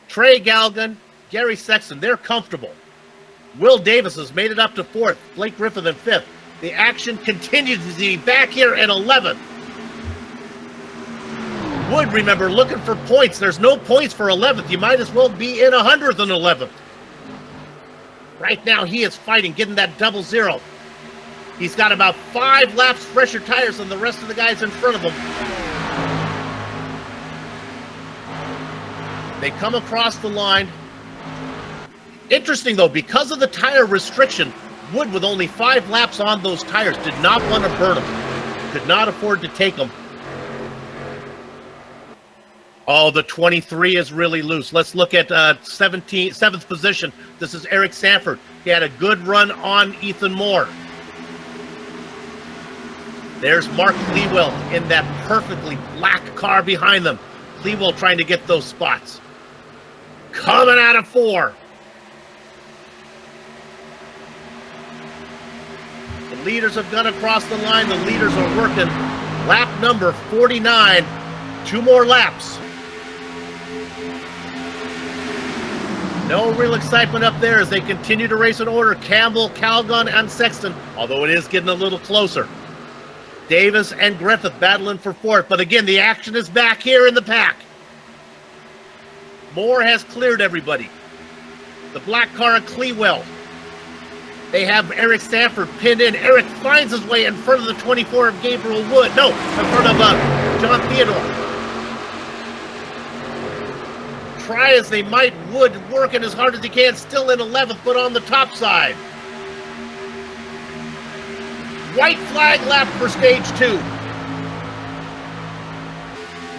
Trey Galgan, Gary Sexton. They're comfortable. Will Davis has made it up to 4th. Blake Griffith in 5th. The action continues to be back here in 11th. Wood, remember, looking for points. There's no points for 11th. You might as well be in 100th and 11th. Right now, he is fighting, getting that 00. He's got about 5 laps fresher tires than the rest of the guys in front of him. They come across the line. Interesting, though, because of the tire restriction, Wood, with only 5 laps on those tires, did not want to burn them. Could not afford to take them. Oh, the 23 is really loose. Let's look at 7th position. This is Eric Sanford. He had a good run on Ethan Moore. There's Mark Clewell in that perfectly black car behind them. Clewell trying to get those spots. Coming out of 4. The leaders have gone across the line. The leaders are working lap number 49. 2 more laps. No real excitement up there as they continue to race in order. Campbell, Calgon, and Sexton, although it is getting a little closer. Davis and Griffith battling for 4th. But again, the action is back here in the pack. Moore has cleared everybody. The black car of Clewell. They have Eric Sanford pinned in. Eric finds his way in front of the 24 of Gabriel Wood. No, in front of John Theodore. try as they might. Wood working as hard as he can, still in 11th, but on the top side. White flag lap for stage 2.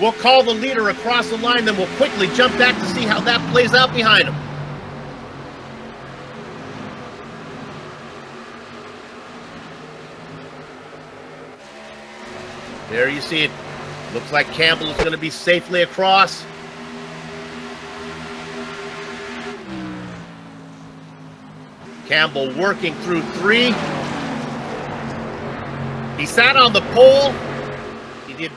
We'll call the leader across the line, then we'll quickly jump back to see how that plays out behind him. There you see it. Looks like Campbell is going to be safely across. Campbell working through 3. He sat on the pole. He did,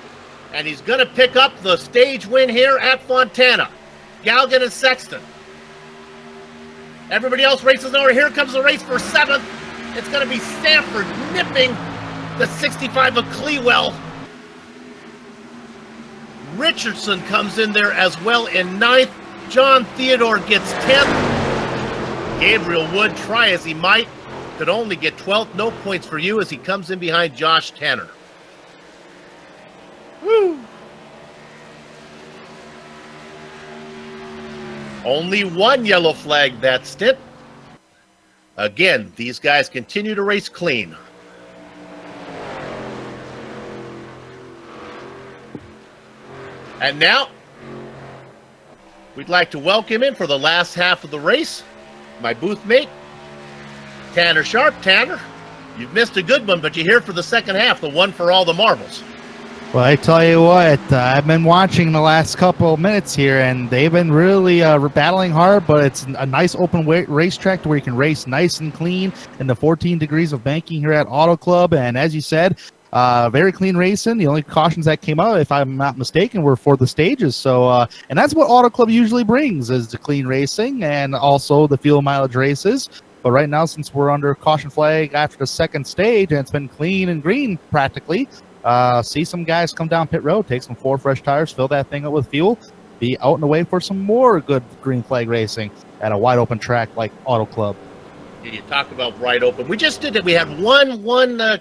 and he's going to pick up the stage win here at Fontana. Galgan and Sexton. Everybody else races over. Here comes the race for 7th. It's going to be Stanford nipping the 65 of Clewell. Richardson comes in there as well in 9th. John Theodore gets 10th. Gabriel Wood, try as he might, could only get 12th. No points for you as he comes in behind Josh Tanner. Woo! Only 1 yellow flag that stint. Again, these guys continue to race clean. And now, we'd like to welcome in for the last half of the race, my booth mate, Tanner Sharp. Tanner, you've missed a good one, but you're here for the second half, the one for all the marbles. Well, I tell you what, I've been watching the last couple of minutes here, and they've been really battling hard, but it's a nice open racetrack where you can race nice and clean in the 14 degrees of banking here at Auto Club. And as you said, very clean racing. The only cautions that came out, if I'm not mistaken, were for the stages. So, and that's what Auto Club usually brings, is the clean racing and also the fuel mileage races. But right now, since we're under caution flag after the second stage, and it's been clean and green practically, see some guys come down pit road, take some 4 fresh tires, fill that thing up with fuel, be out and away for some more good green flag racing at a wide open track like Auto Club. Yeah, you talk about wide open. We just did it. We had one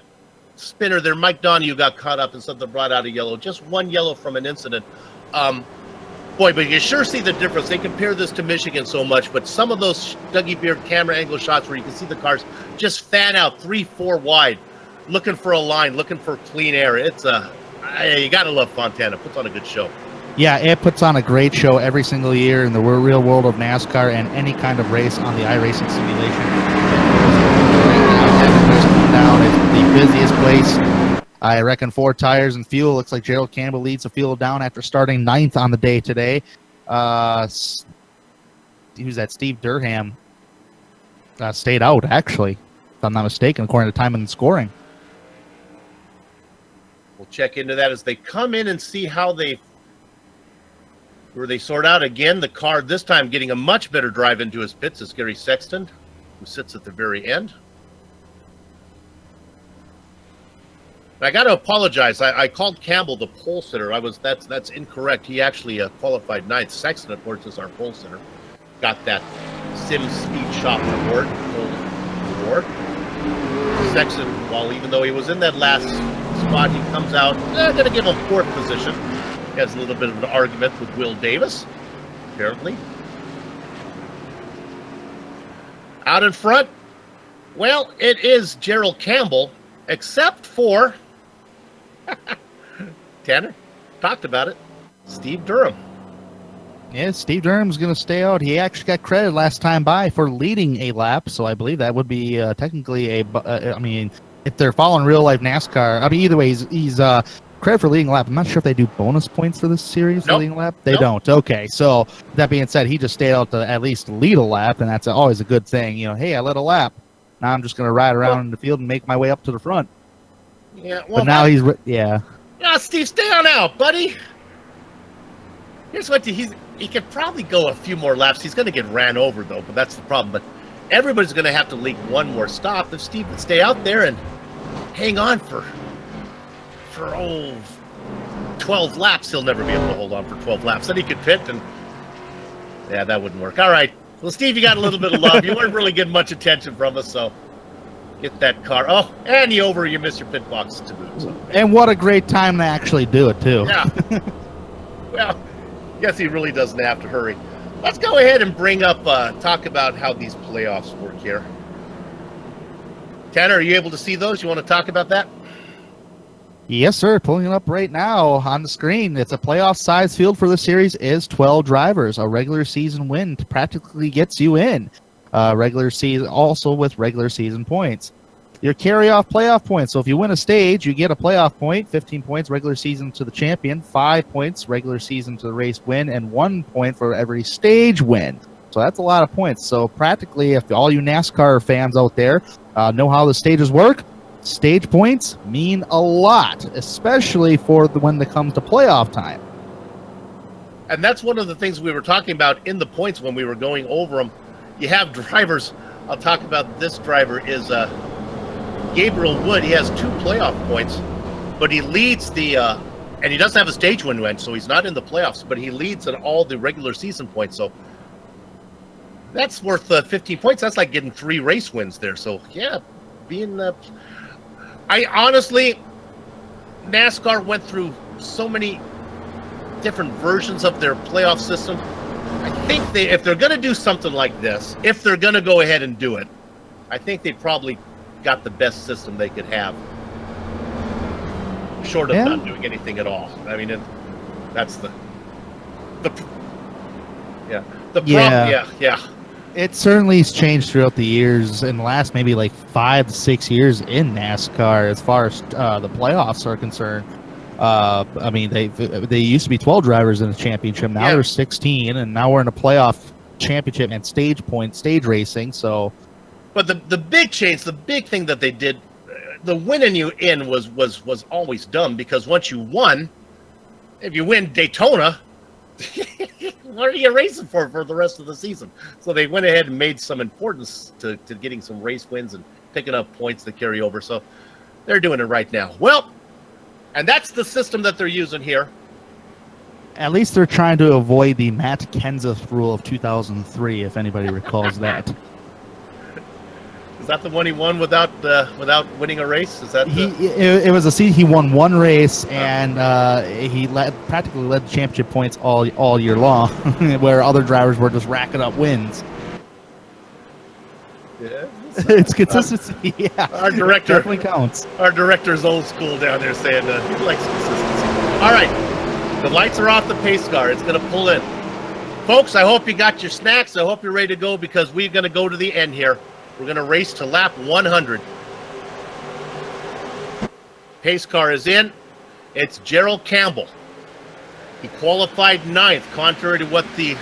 spinner there. Mike Donahue got caught up in something brought out a yellow. Just 1 yellow from an incident. Boy, but you sure see the difference. They compare this to Michigan so much, but some of those Dougie Beard camera angle shots where you can see the cars just fan out 3-4 wide, looking for a line, looking for clean air. It's you gotta love Fontana. Puts on a good show. Yeah, it puts on a great show every single year in the real world of NASCAR and any kind of race on the iRacing simulation. Down, it's the busiest place. I reckon 4 tires and fuel. Looks like Gerald Campbell leads the fuel down after starting 9th on the day today. Who's that? Steve Durham stayed out, actually, if I'm not mistaken, according to timing and scoring. We'll check into that as they come in and see how they sort out. Again, the car this time getting a much better drive into his pits is Gary Sexton, who sits at the very end. I got to apologize. I called Campbell the pole sitter. That's incorrect. He actually qualified 9th. Sexton, of course, is our pole sitter. Got that Sim Speed Shop award. Sexton, well, even though he was in that last spot, he comes out. Going to give him 4th position. He has a little bit of an argument with Will Davis, apparently. Out in front, well, it is Gerald Campbell, except for Tanner talked about it, Steve Durham. Yeah, Steve Durham's going to stay out. He actually got credit last time by for leading a lap, so I believe that would be technically I mean, if they're following real-life NASCAR, I mean, either way, he's credit for leading a lap. I'm not sure if they do bonus points for this series for leading a lap. They don't. Okay, so that being said, he just stayed out to at least lead a lap, and that's always a good thing. You know, hey, I led a lap. Now I'm just going to ride around in the field and make my way up to the front. Yeah, well, but now yeah, Steve, stay on out, buddy. Here's what he could probably go a few more laps. He's going to get ran over, though, but that's the problem. But everybody's going to have to leak one more stop. If Steve would stay out there and hang on for 12 laps, he'll never be able to hold on for 12 laps. Then he could pit, and yeah, that wouldn't work. All right. Well, Steve, you got a little bit of love. You weren't really getting much attention from us, so get that car. Oh, and you missed your pit box to boot. So. And what a great time to actually do it, too. Yeah. Well, guess he really doesn't have to hurry. Let's go ahead and bring up, talk about how these playoffs work here. Tanner, are you able to see those? You want to talk about that? Yes, sir. Pulling it up right now on the screen. It's a playoff size field for the series is 12 drivers. A regular season win practically gets you in. Regular season also with regular season points. Your carry-off playoff points. So if you win a stage, you get a playoff point, 15 points regular season to the champion, 5 points regular season to the race win, and 1 point for every stage win. So that's a lot of points. So practically, if all you NASCAR fans out there know how the stages work, stage points mean a lot, especially for when it comes to playoff time. And that's one of the things we were talking about in the points when we were going over them. You have drivers. I'll talk about this driver is Gabriel Wood. He has 2 playoff points, but he leads the and he doesn't have a stage win, so he's not in the playoffs, but he leads in all the regular season points. So that's worth 15 points. That's like getting 3 race wins there. So yeah, being I honestly, NASCAR went through so many different versions of their playoff system. I think if they're going to do something like this, if they're going to go ahead and do it, I think they probably got the best system they could have, short of not doing anything at all. I mean, that's the problem. It certainly has changed throughout the years in the last maybe like 5 to 6 years in NASCAR as far as the playoffs are concerned. I mean, they used to be 12 drivers in the championship. Now there's 16, and now we're in a playoff championship and stage racing. So, but the big change, the big thing that they did, the winning you in was always dumb, because once you won, if you win Daytona, what are you racing for the rest of the season? So they went ahead and made some importance to getting some race wins and picking up points that carry over. So they're doing it right now. Well, and that's the system that they're using here. At least they're trying to avoid the Matt Kenseth rule of 2003, if anybody recalls that. Is that the one he won without winning a race? Is that it was he won 1 race, and he practically led the championship points all year long, where other drivers were just racking up wins. Yeah, it's consistency. Yeah, our director definitely counts. Our director's old school down there, saying he likes consistency. All right, the lights are off the pace car. It's going to pull in, folks. I hope you got your snacks. I hope you're ready to go, because we're going to go to the end here. We're going to race to lap 100. Pace car is in. It's Gerald Campbell. He qualified 9th, contrary to what the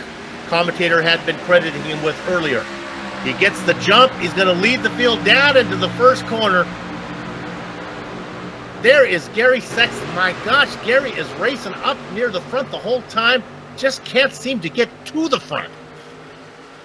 commentator had been crediting him with earlier. He gets the jump. He's going to lead the field down into the first corner. There is Gary Sexton. My gosh, Gary is racing up near the front the whole time. Just can't seem to get to the front.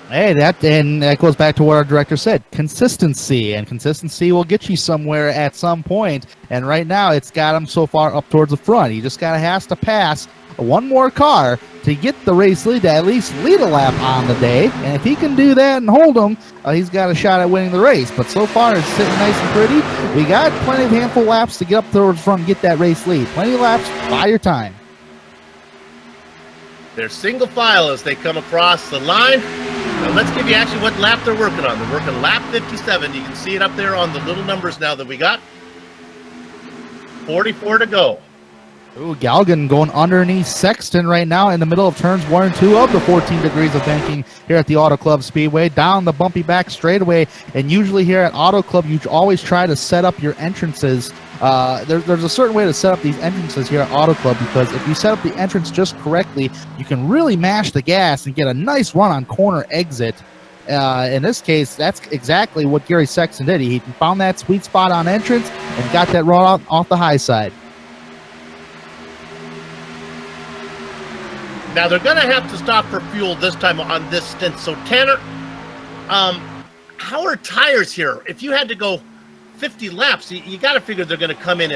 Hey, that goes back to what our director said, consistency, and consistency will get you somewhere at some point. And right now, it's got him so far up towards the front. He just has to pass 1 more car to get the race lead, to at least lead a lap on the day. And if he can do that and hold him, he's got a shot at winning the race. But so far, it's sitting nice and pretty. We got plenty of handful laps to get up towards the front and get that race lead. Plenty of laps, buy your time. They're single file as they come across the line. Now let's give you actually what lap they're working on. They're working lap 57. You can see it up there on the little numbers now that we got. 44 to go. Ooh, Galgan going underneath Sexton right now in the middle of turns 1 and 2 of the 14 degrees of banking here at the Auto Club Speedway. Down the bumpy back straightaway. And usually here at Auto Club, you always try to set up your entrances. There's a certain way to set up these entrances here at Auto Club, because if you set up the entrance just correctly, you can really mash the gas and get a nice run on corner exit. In this case, that's exactly what Gary Sexton did. He found that sweet spot on entrance and got that run off the high side. Now they're going to have to stop for fuel this time on this stint. So Tanner, how are tires here? If you had to go 50 laps, you got to figure they're going to come in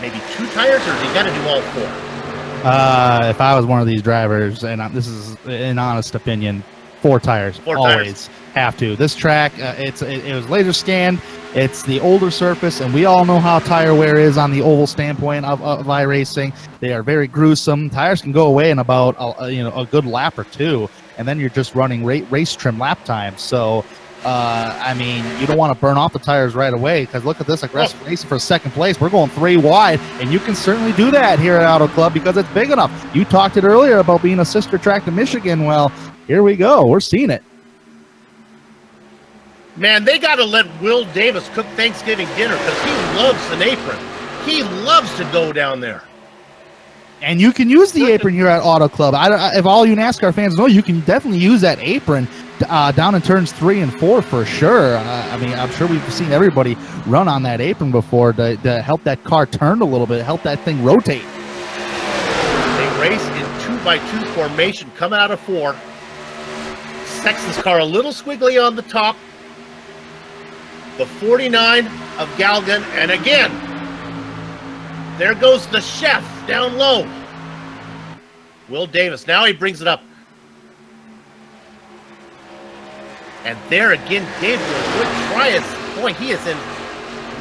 maybe 2 tires, or you got to do all 4? If I was one of these drivers, and this is an honest opinion, 4 tires. 4 always tires. Have to. This track, it was laser scanned. It's the older surface, and we all know how tire wear is on the oval standpoint of iRacing. They are very gruesome. Tires can go away in about a good lap or 2. and then you're just running race trim lap time. So, I mean, you don't want to burn off the tires right away, because look at this aggressive racing for second place. We're going 3 wide, and you can certainly do that here at Auto Club because it's big enough. You talked it earlier about being a sister track to Michigan. Well, here we go. We're seeing it. Man, they got to let Will Davis cook Thanksgiving dinner because he loves an apron. He loves to go down there. And you can use the apron here at Auto Club. If all you NASCAR fans know, you can definitely use that apron down in turns 3 and 4 for sure. I mean, I'm sure we've seen everybody run on that apron before to help that car turn a little bit, help that thing rotate. They race in 2x2 formation, coming out of 4. Sexton's car a little squiggly on the top. The 49 of Galgan, and again, there goes the chef down low. Will Davis, now he brings it up. And there again, Gabriel Wood tries. Boy, he is in.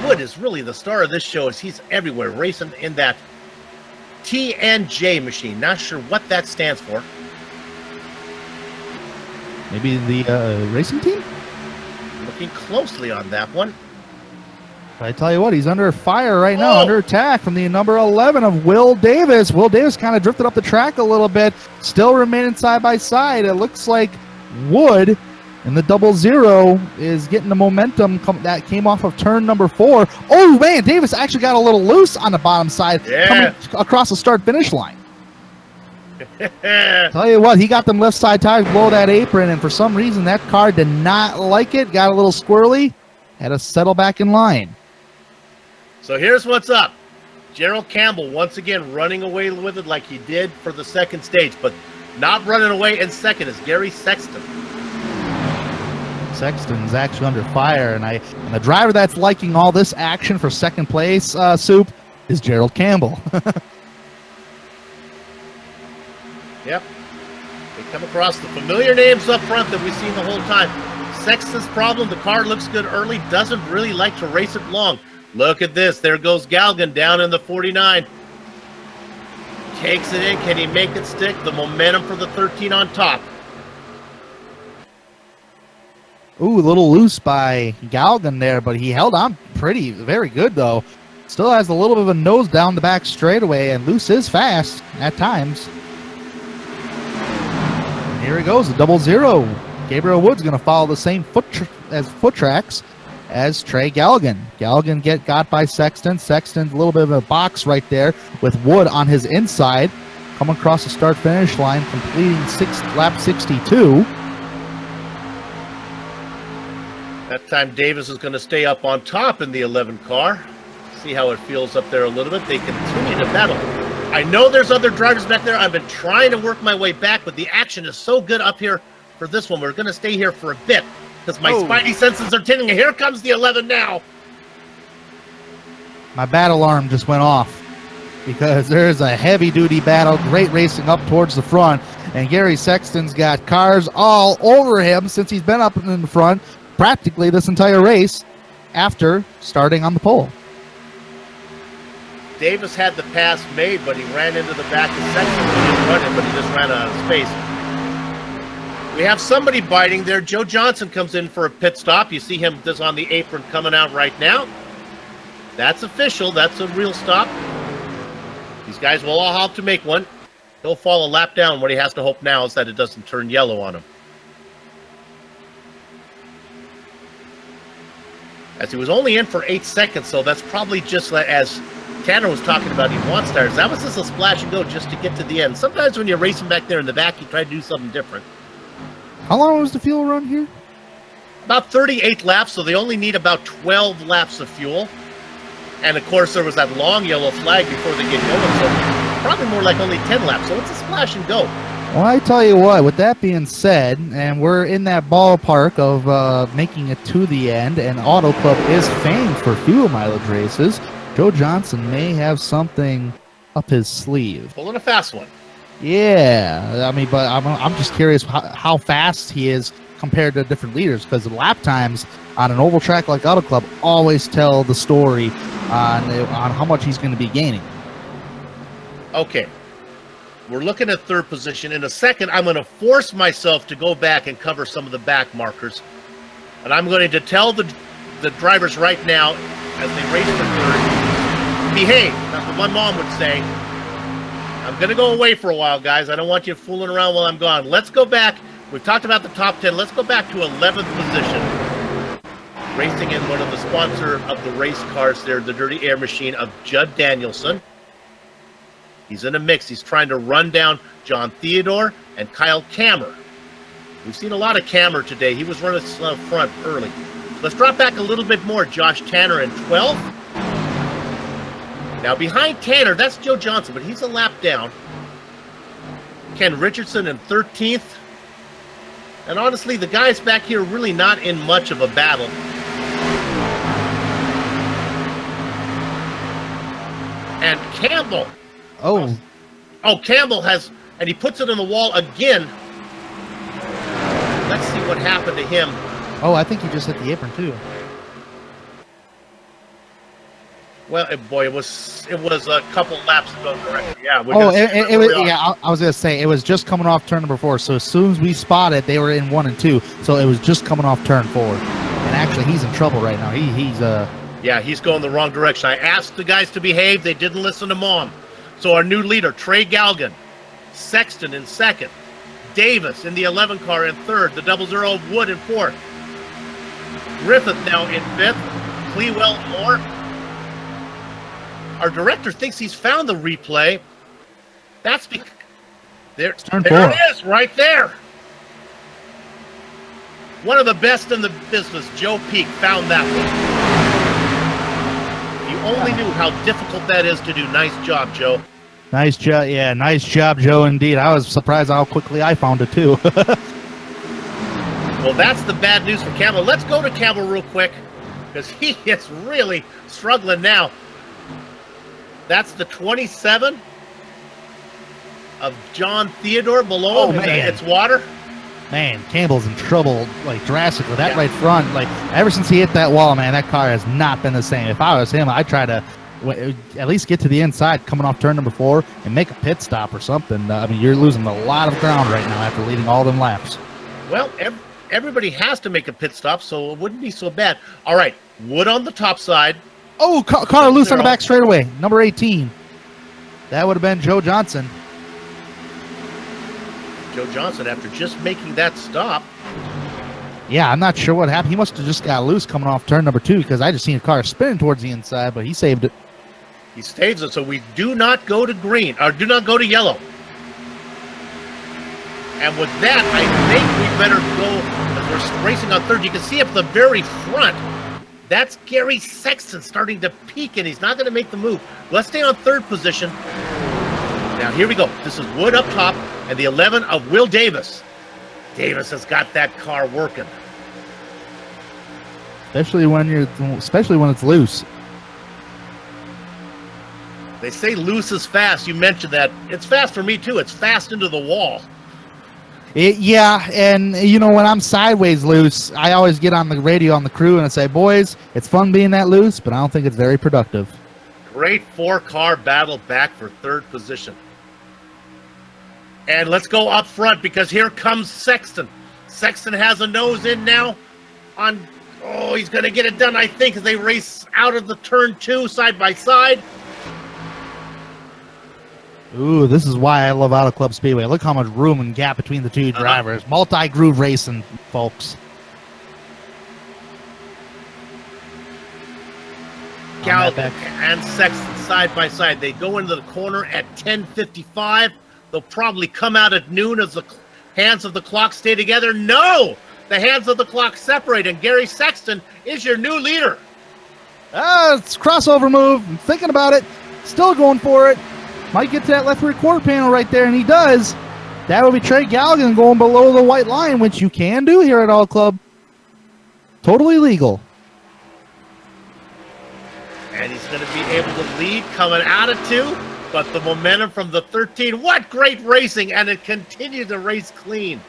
Wood is really the star of this show, as he's everywhere, racing in that TNJ machine. Not sure what that stands for. Maybe the racing team? Looking closely on that one. I tell you what, he's under fire right now, under attack from the number 11 of Will Davis. Will Davis kind of drifted up the track a little bit, still remaining side by side. It looks like Wood in the 00 is getting the momentum that came off of turn number 4. Oh man, Davis actually got a little loose on the bottom side, coming across the start-finish line. Tell you what, he got them left side tires below that apron, and for some reason that car did not like it, got a little squirrely, had to settle back in line. So here's what's up. Gerald Campbell once again running away with it like he did for the second stage, but not running away in second is Gary Sexton. Sexton's actually under fire, and the driver that's liking all this action for second place, Soup, is Gerald Campbell. Yep. They come across the familiar names up front that we've seen the whole time. Sexton's problem, the car looks good early, doesn't really like to race it long. Look at this. There goes Galgan down in the 49. Takes it in. Can he make it stick? The momentum for the 13 on top. Ooh, a little loose by Galgan there, but he held on very good though. Still has a little bit of a nose down the back straightaway, and loose is fast at times. Here he goes, the 00. Gabriel Wood's going to follow the same foot tracks as Trey Galgan. Galgan got by Sexton. Sexton's a little bit of a box right there with Wood on his inside. Coming across the start-finish line, completing lap 62. That time Davis is going to stay up on top in the 11 car. See how it feels up there a little bit. They continue to battle. I know there's other drivers back there. I've been trying to work my way back, but the action is so good up here for this one. We're going to stay here for a bit because my spidey senses are tingling. Here comes the 11 now. My battle alarm just went off because there's a heavy-duty battle, great racing up towards the front, and Gary Sexton's got cars all over him since he's been up in the front practically this entire race after starting on the pole. Davis had the pass made, but he ran into the back of Sexton. He didn't run it, but he just ran out of space. We have somebody biting there. Joe Johnson comes in for a pit stop. You see him just on the apron coming out right now. That's official. That's a real stop. These guys will all have to make one. He'll fall a lap down. What he has to hope now is that it doesn't turn yellow on him. As he was only in for 8 seconds, so that's probably just as Tanner was talking about, he wants tires. That was just a splash and go just to get to the end. Sometimes when you're racing back there in the back, you try to do something different. How long was the fuel run here? About 38 laps, so they only need about 12 laps of fuel. And of course, there was that long yellow flag before they get going, so probably more like only 10 laps. So it's a splash and go. Well, I tell you what, with that being said, and we're in that ballpark of making it to the end, and Auto Club is famed for fuel mileage races, Joe Johnson may have something up his sleeve. Pulling a fast one. Yeah, I mean, but I'm just curious how fast he is compared to different leaders, because the lap times on an oval track like Auto Club always tell the story on how much he's going to be gaining. Okay. We're looking at third position. In a second, I'm going to force myself to go back and cover some of the back markers. And I'm going to tell the drivers right now, as they race for third, behave. That's what my mom would say. I'm going to go away for a while, guys. I don't want you fooling around while I'm gone. Let's go back. We've talked about the top 10. Let's go back to 11th position. Racing in one of the sponsor of the race cars there, the Dirty Air Machine of Judd Danielson. He's in a mix. He's trying to run down John Theodore and Kyle Kammer. We've seen a lot of Kammer today. He was running front early. Let's drop back a little bit more. Josh Tanner in 12th. Now behind Tanner, that's Joe Johnson, but he's a lap down. Ken Richardson in 13th. And honestly, the guys back here are really not in much of a battle. And Campbell. Oh, Campbell has, and he puts it in the wall again. Let's see what happened to him. Oh, I think he just hit the apron too. Well, boy, it was a couple laps ago, correct? Yeah. It was. Yeah, I was gonna say it was just coming off turn number 4. So as soon as we spotted, they were in 1 and 2. So it was just coming off turn 4. And actually, he's in trouble right now. Yeah, he's going the wrong direction. I asked the guys to behave. They didn't listen to Mom. So our new leader, Trey Galgan, Sexton in 2nd, Davis in the 11 car in 3rd, the 00 Wood in 4th, Griffith now in 5th, Clewell Moore. Our director thinks he's found the replay. That's because there it is, right there. One of the best in the business, Joe Peak, found that one. If you only knew how difficult that is to do. Nice job, Joe. Nice job. Yeah, nice job, Joe, indeed. I was surprised how quickly I found it, too. Well, that's the bad news for Campbell. Let's go to Campbell real quick, because he is really struggling now. That's the 27 of John Theodore below him. It's water. Man, Campbell's in trouble, like, drastically. That right front, like, ever since he hit that wall, man, that car has not been the same. If I was him, I'd try to at least get to the inside coming off turn number 4 and make a pit stop or something. I mean, you're losing a lot of ground right now after leading all them laps. Well, everybody has to make a pit stop, so it wouldn't be so bad. All right, Wood on the top side. Oh, car loose on the back straightaway. Number 18. That would have been Joe Johnson. Joe Johnson, after just making that stop. Yeah, I'm not sure what happened. He must have just got loose coming off turn number 2, because I just seen a car spinning towards the inside, but he saved it. He saves it, so we do not go to green, or do not go to yellow. And with that, I think we better go, as we're racing on third. You can see up the very front, that's Gary Sexton starting to peak, and he's not going to make the move. Let's stay on third position. Now, here we go. This is Wood up top, and the 11 of Will Davis. Davis has got that car working. Especially when it's loose. They say loose is fast. You mentioned that. It's fast for me, too. It's fast into the wall. Yeah, and, you know, when I'm sideways loose, I always get on the radio on the crew and I say, boys, it's fun being that loose, but I don't think it's very productive. Great 4-car battle back for third position. And let's go up front, because here comes Sexton. Sexton has a nose in now. He's going to get it done, I think, as they race out of the turn 2 side by side. Ooh, this is why I love Auto Club Speedway. Look how much room and gap between the two drivers. Multi-groove racing, folks. Galvin and Sexton side by side. They go into the corner at 10:55. They'll probably come out at noon as the hands of the clock stay together. No! The hands of the clock separate, and Gary Sexton is your new leader. It's a crossover move. I'm thinking about it. Still going for it. Might get to that left rear quarter panel right there, and he does. That would be Trey Galligan going below the white line, which you can do here at Auto Club. Totally legal. And he's going to be able to lead coming out of 2, but the momentum from the 13. What great racing, and it continues to race clean.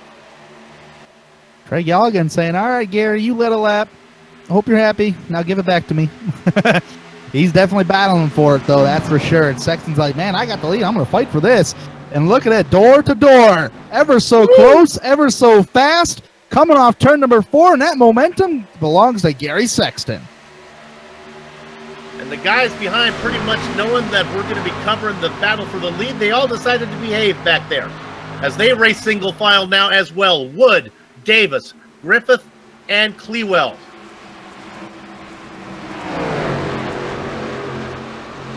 Trey Galligan saying, all right, Gary, you led a lap. I hope you're happy. Now give it back to me. He's definitely battling for it, though, that's for sure. And Sexton's like, man, I got the lead. I'm going to fight for this. And look at that, door to door. Ever so close, ever so fast. Coming off turn number 4, and that momentum belongs to Gary Sexton. And the guys behind, pretty much knowing that we're going to be covering the battle for the lead, they all decided to behave back there as they race single file now as well. Wood, Davis, Griffith, and Clewell.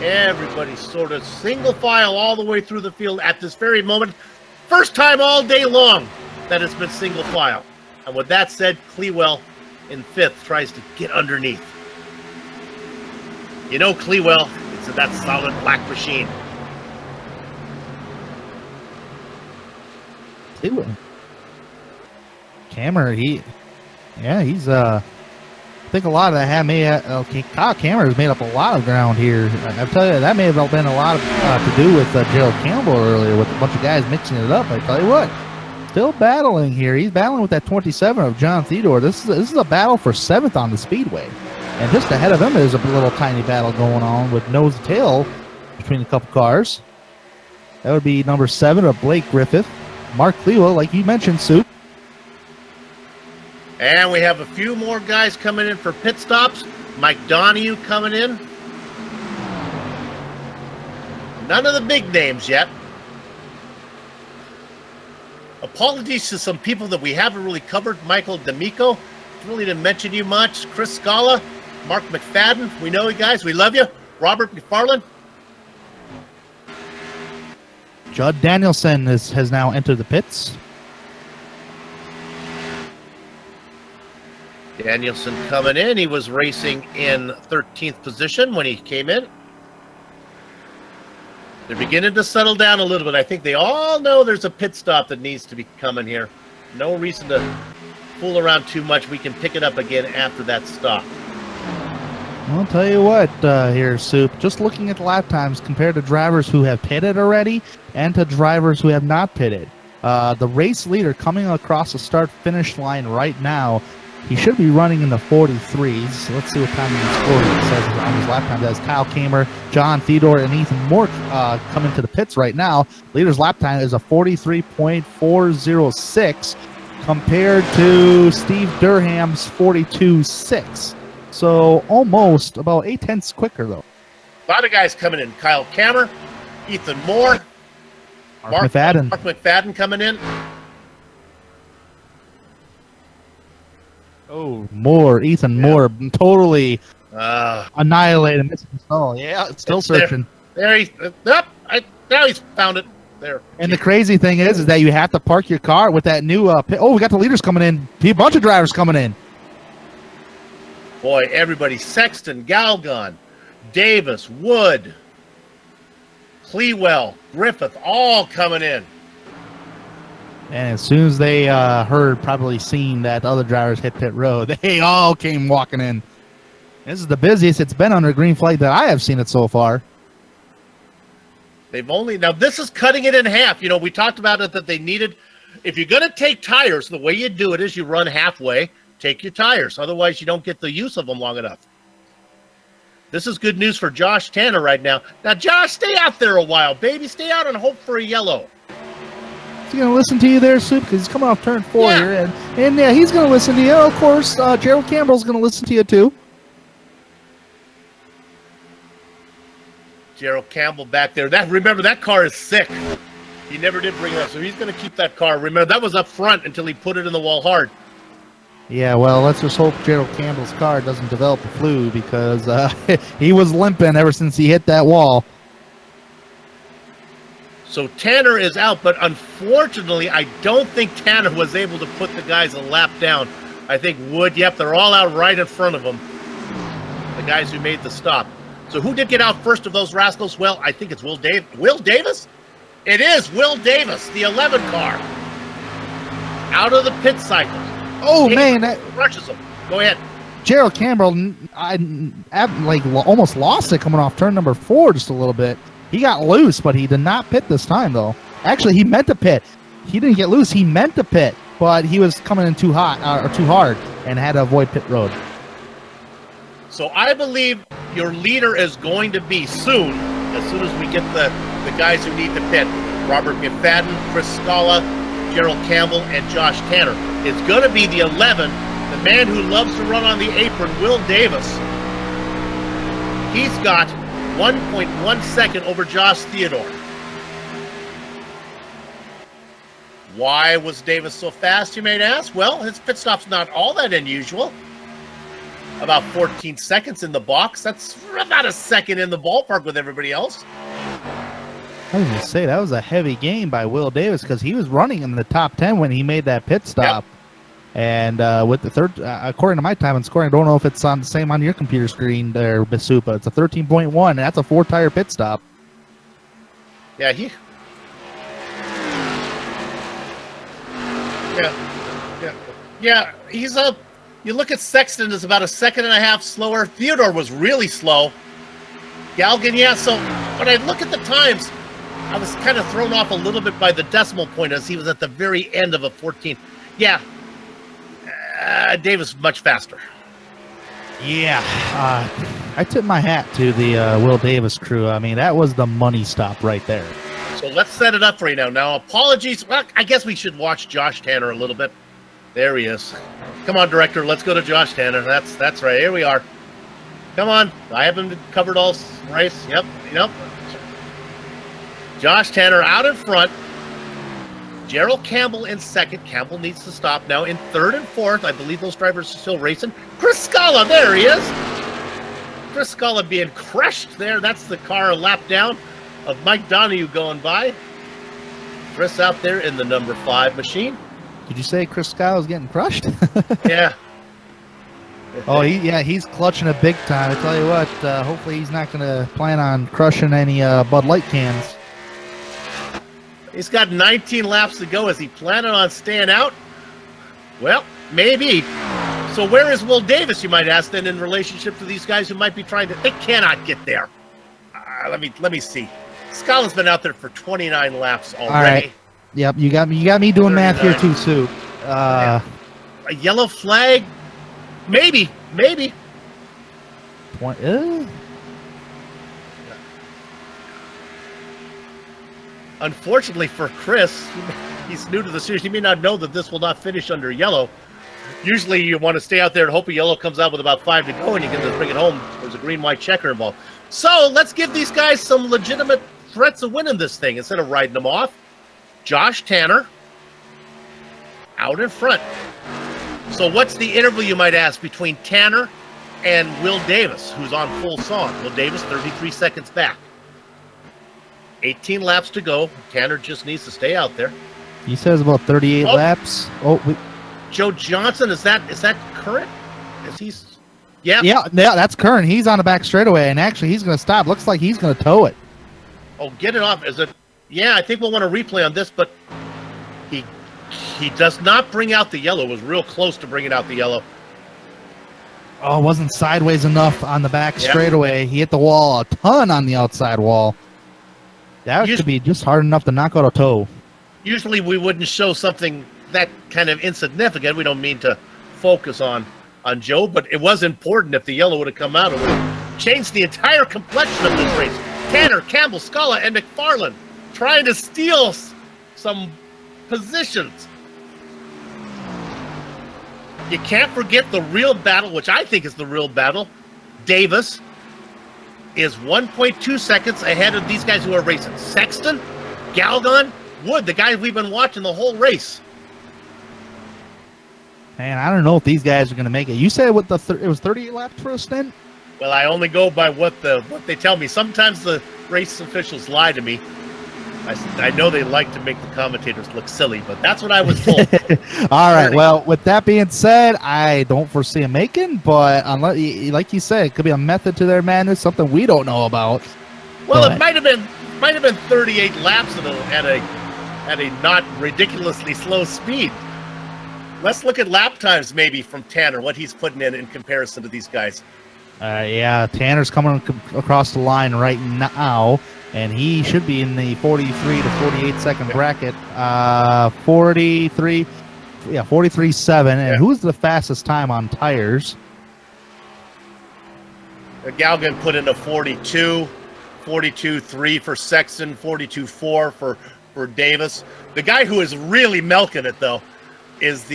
Everybody sort of single file all the way through the field at this very moment. First time all day long that it's been single file. And with that said, Clewell in 5th tries to get underneath. You know Clewell, it's that solid black machine. Clewell. Cammer, he's I think a lot of that Kyle Cammer has made up a lot of ground here. I tell you, that may have been a lot of to do with Gerald Campbell earlier, with a bunch of guys mixing it up. I tell you what, still battling here. He's battling with that 27 of John Theodore. This is a battle for 7th on the speedway. And just ahead of him is a little tiny battle going on with nose to tail between a couple cars. That would be number 7 of Blake Griffith. Mark Clewell, like you mentioned, Soup. And we have a few more guys coming in for pit stops. Mike Donahue coming in. None of the big names yet. Apologies to some people that we haven't really covered. Michael D'Amico, really didn't mention you much. Chris Scala, Mark McFadden, we know you guys, we love you. Robert McFarland. Judd Danielson has now entered the pits. Danielson coming in. He was racing in 13th position when he came in. They're beginning to settle down a little bit. I think they all know there's a pit stop that needs to be coming here. No reason to fool around too much. We can pick it up again after that stop. I'll tell you what, here, Soup, just looking at the lap times compared to drivers who have pitted already and to drivers who have not pitted. The race leader coming across the start-finish line right now, he should be running in the 43s. So let's see what time he scored. It says on his lap time. That's Kyle Kamer, John Theodore, and Ethan Moore coming to the pits right now. Leader's lap time is a 43.406 compared to Steve Durham's 42.6. So almost about 0.8 quicker, though. A lot of guys coming in. Kyle Kamer, Ethan Moore, Mark McFadden. Mark McFadden coming in. Oh, Ethan Moore, totally annihilated, missing the stall. Yeah, it's still searching. Now he's found it. There. And the crazy thing is that you have to park your car with that new pit. Oh, we got the leaders coming in. A bunch of drivers coming in. Boy, everybody. Sexton, Galgon, Davis, Wood, Clewell, Griffith, all coming in. And as soon as they probably seen that other drivers hit pit road, they all came walking in. This is the busiest it's been under green flag that I have seen it so far. Now this is cutting it in half. You know, we talked about it that they needed, if you're going to take tires, the way you do it is you run halfway, take your tires. Otherwise, you don't get the use of them long enough. This is good news for Josh Tanner right now. Now, Josh, stay out there a while, baby. Stay out and hope for a yellow. He's going to listen to you there, Soup, because he's coming off turn 4 here. And yeah, he's going to listen to you. Of course, Gerald Campbell's going to listen to you, too. Gerald Campbell back there. Remember, that car is sick. He never did bring it up, so he's going to keep that car. Remember, that was up front until he put it in the wall hard. Yeah, well, let's just hope Gerald Campbell's car doesn't develop a flu, because he was limping ever since he hit that wall. So Tanner is out, but unfortunately, I don't think Tanner was able to put the guys a lap down. I think Wood, yep, they're all out right in front of him, the guys who made the stop. So who did get out first of those rascals? Well, I think it's Will Davis? It is Will Davis, the 11 car. Out of the pit cycle. Oh, man. That rushes him. Go ahead. Gerald Campbell, almost lost it coming off turn number 4 just a little bit. He got loose, but he did not pit this time, though. Actually, he meant to pit. He didn't get loose. He meant to pit, but he was coming in too hard and had to avoid pit road. So I believe your leader is going to be soon, as soon as we get the guys who need to pit. Robert McFadden, Chris Scala, Gerald Campbell, and Josh Tanner. It's going to be the 11, the man who loves to run on the apron, Will Davis. He's got 1.1 second over Josh Theodore. Why was Davis so fast, you may ask? Well, his pit stop's not all that unusual. About 14 seconds in the box. That's about a second in the ballpark with everybody else. I was going to say, that was a heavy game by Will Davis because he was running in the top 10 when he made that pit stop. Yep. And with the third, according to my time and scoring, I don't know if it's on the same on your computer screen there, Basupa. It's a 13.1, and that's a 4-tire pit stop. Yeah, he's a. You look at Sexton is about a second and a half slower. Theodore was really slow. Galgan, yeah. So when I look at the times, I was kind of thrown off a little bit by the decimal point as he was at the very end of a 14. Yeah, Davis much faster. Yeah, I tip my hat to the Will Davis crew. I mean, that was the money stop right there. So let's set it up for you now. Now, apologies. Well, I guess we should watch Josh Tanner a little bit. There he is. Come on, director. Let's go to Josh Tanner. That's right. Here we are. Come on. I haven't covered all race. Yep. Josh Tanner out in front. Gerald Campbell in second. Campbell needs to stop now. In third and fourth, I believe those drivers are still racing. Chris Scala, there he is. Chris Scala being crushed there. That's the car a lap down of Mike Donahue going by. Chris out there in the number 5 machine. Did you say Chris Scala was getting crushed? Yeah. Oh, he's clutching it big time. I tell you what, hopefully he's not going to plan on crushing any Bud Light cans. He's got 19 laps to go. Is he planning on staying out? Well, maybe. So where is Will Davis, you might ask, then, in relationship to these guys who might be trying to... They cannot get there. Let me see. Scala's been out there for 29 laps already. All right. Yep, you got me doing 39. Math here too, Sue. A yellow flag? Maybe. 20, Unfortunately for Chris, he's new to the series. He may not know that this will not finish under yellow. Usually you want to stay out there and hope a yellow comes out with about 5 to go and you can just bring it home. There's a green-white checker involved. So let's give these guys some legitimate threats of winning this thing instead of riding them off. Josh Tanner out in front. So what's the interval, you might ask, between Tanner and Will Davis, who's on full song? Will Davis, 33 seconds back. 18 laps to go. Tanner just needs to stay out there. He says about 38 laps. Joe Johnson, is that current? Is he? Yeah, that's current. He's on the back straightaway, and actually he's going to stop. Looks like he's going to tow it. Oh, get it off. Is it? Yeah, I think we'll want to replay on this, but he does not bring out the yellow. It was real close to bringing out the yellow. Oh, it wasn't sideways enough on the back straightaway. He hit the wall a ton on the outside wall. That could be just hard enough to knock out a toe. Usually we wouldn't show something that kind of insignificant. We don't mean to focus on Joe, but it was important. If the yellow would have come out, it would have changed the entire complexion of this race. Tanner, Campbell, Scala, and McFarland trying to steal some positions. You can't forget the real battle, which I think is the real battle. Davis is 1.2 seconds ahead of these guys who are racing. Sexton, Galgan, Wood, the guys we've been watching the whole race. Man, I don't know if these guys are going to make it. You said what it was 38 laps for a stint? Well, I only go by what they tell me. Sometimes the race officials lie to me. I know they like to make the commentators look silly, but that's what I was told. All right. Well, with that being said, I don't foresee them making, but unless, like you said, it could be a method to their madness, something we don't know about. Well, it might have been 38 laps at a not ridiculously slow speed. Let's look at lap times maybe from Tanner, what he's putting in comparison to these guys. Yeah, Tanner's coming across the line right now, and he should be in the 43 to 48 second bracket. 43.7. And who's the fastest time on tires? Galgan put in a 42, 42.3 for Sexton, 42.4 for for Davis. The guy who is really milking it, though, is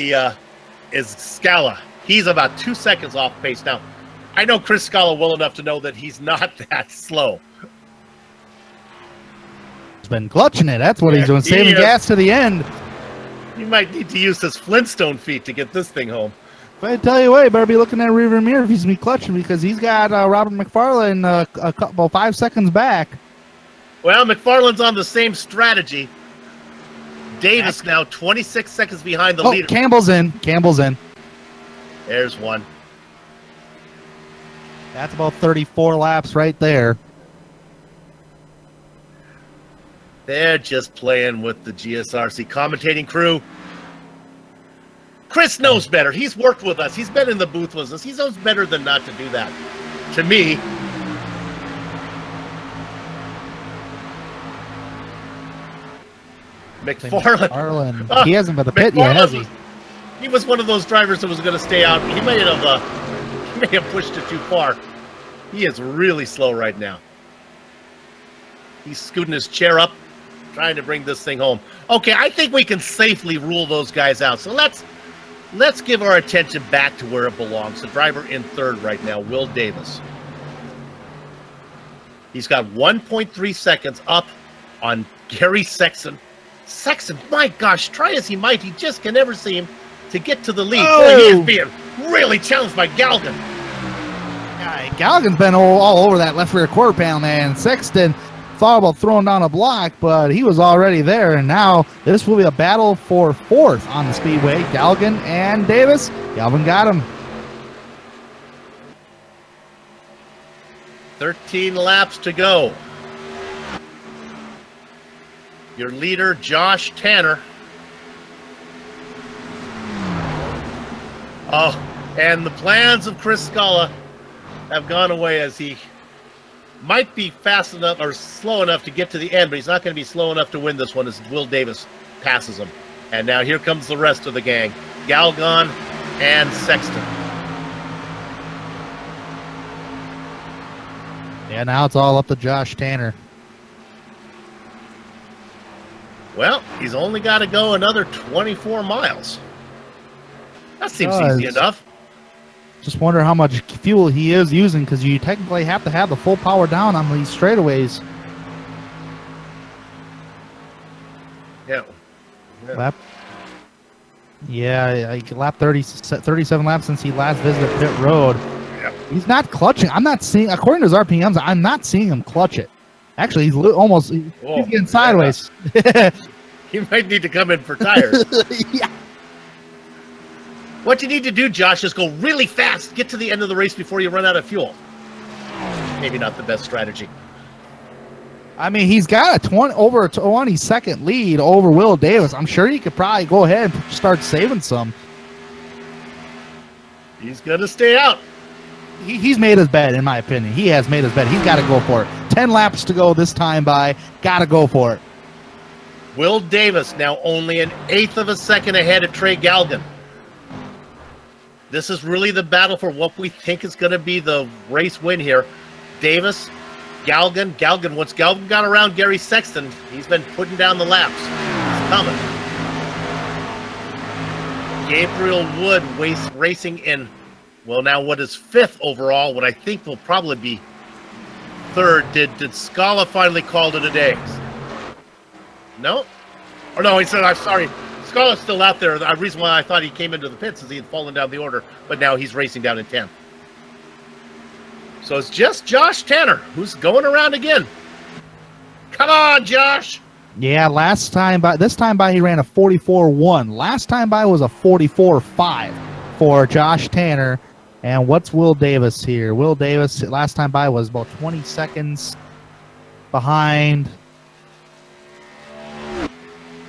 Scala. He's about 2 seconds off pace. Now, I know Chris Scala well enough to know that he's not that slow. He's been clutching it. That's what he's doing, saving gas to the end. You might need to use his Flintstone feet to get this thing home. But I tell you what, you better be looking at rearview mirror if he's going to be clutching, because he's got Robert McFarlane a couple 5 seconds back. Well, McFarlane's on the same strategy. Davis now 26 seconds behind the leader. Campbell's in. Campbell's in. There's one. That's about 34 laps right there. They're just playing with the GSRC commentating crew. Chris knows better. He's worked with us. He's been in the booth with us. He knows better than not to do that. To me. McFarlane. He hasn't been the pit yet, has he? He was one of those drivers that was going to stay out. He may have pushed it too far. He is really slow right now. He's scooting his chair up, trying to bring this thing home. Okay, I think we can safely rule those guys out. So let's give our attention back to where it belongs. The driver in third right now, Will Davis. He's got 1.3 seconds up on Gary Sexton. Sexton, my gosh, try as he might, he just can never seem to get to the lead. Boy, he is being really challenged by Galgan. Yeah, Galgan's been all over that left rear quarter panel, man. Sexton thought about throwing down a block, but he was already there, and now this will be a battle for fourth on the speedway. Galgan and Davis. Galvin got him. 13 laps to go. Your leader, Josh Tanner. Oh, and the plans of Chris Scala have gone away, as he might be fast enough or slow enough to get to the end, but he's not going to be slow enough to win this one as Will Davis passes him. And now here comes the rest of the gang. Galgan and Sexton. Yeah, now it's all up to Josh Tanner. Well, he's only got to go another 24 miles. That seems easy enough. Just wonder how much fuel he is using, because you technically have to have the full power down on these straightaways. Yeah. Lap 37 laps since he last visited pit road. Yeah. He's not clutching. I'm not seeing, according to his RPMs, I'm not seeing him clutch it. Actually, he's almost, he's getting sideways. Yeah. He might need to come in for tires. Yeah. What you need to do, Josh, is go really fast. Get to the end of the race before you run out of fuel. Maybe not the best strategy. I mean, he's got over a 20-second lead over Will Davis. I'm sure he could probably go ahead and start saving some. He's going to stay out. He's made his bed, in my opinion. He has made his bed. He's got to go for it. 10 laps to go this time by. Got to go for it. Will Davis now only an eighth of a second ahead of Trey Galgan. This is really the battle for what we think is going to be the race win here. Davis, Galgan. Once Galgan got around Gary Sexton, he's been putting down the laps. He's coming. Gabriel Wood racing in, well, now what is fifth overall, what I think will probably be third. Did Scala finally call it a day? No? Or no, he said, I'm sorry. Scala's still out there. The reason why I thought he came into the pits is he had fallen down the order, but now he's racing down in 10th. So it's just Josh Tanner who's going around again. Come on, Josh. Yeah, this time by he ran a 44.1. Last time by was a 44.5 for Josh Tanner. And what's Will Davis here? Will Davis last time by was about 20 seconds behind.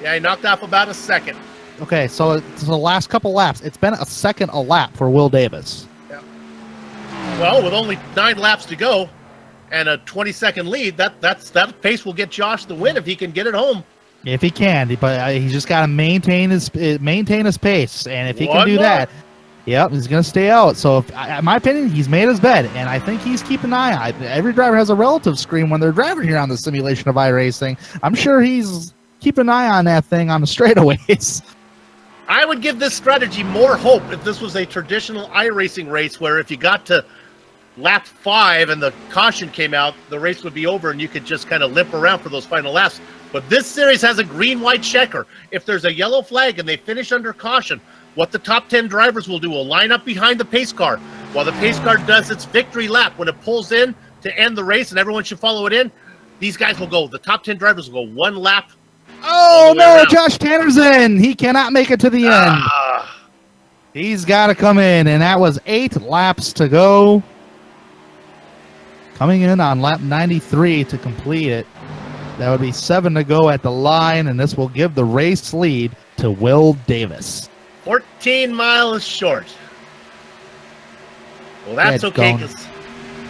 Yeah, he knocked off about a second. Okay, so the last couple laps, it's been a second a lap for Will Davis. Yeah. Well, with only 9 laps to go and a 20-second lead, that pace will get Josh the win if he can get it home. If he can, but he's just got to maintain his pace, and if he can do that, yep, he's going to stay out. So, in my opinion, he's made his bed, and I think he's keeping an eye on it. Every driver has a relative screen when they're driving here on the simulation of iRacing. I'm sure he's keep an eye on that thing on the straightaways. I would give this strategy more hope if this was a traditional iRacing race where if you got to lap 5 and the caution came out, the race would be over and you could just kind of limp around for those final laps. But this series has a green-white checker. If there's a yellow flag and they finish under caution, what the top 10 drivers will do will line up behind the pace car while the pace car does its victory lap. When it pulls in to end the race and everyone should follow it in, these guys will go, the top 10 drivers will go one lap. Oh, no, Josh Tanner's in. He cannot make it to the end. He's got to come in, and that was 8 laps to go. Coming in on lap 93 to complete it. That would be 7 to go at the line, and this will give the race lead to Will Davis. 14 miles short. Well, that's okay, because,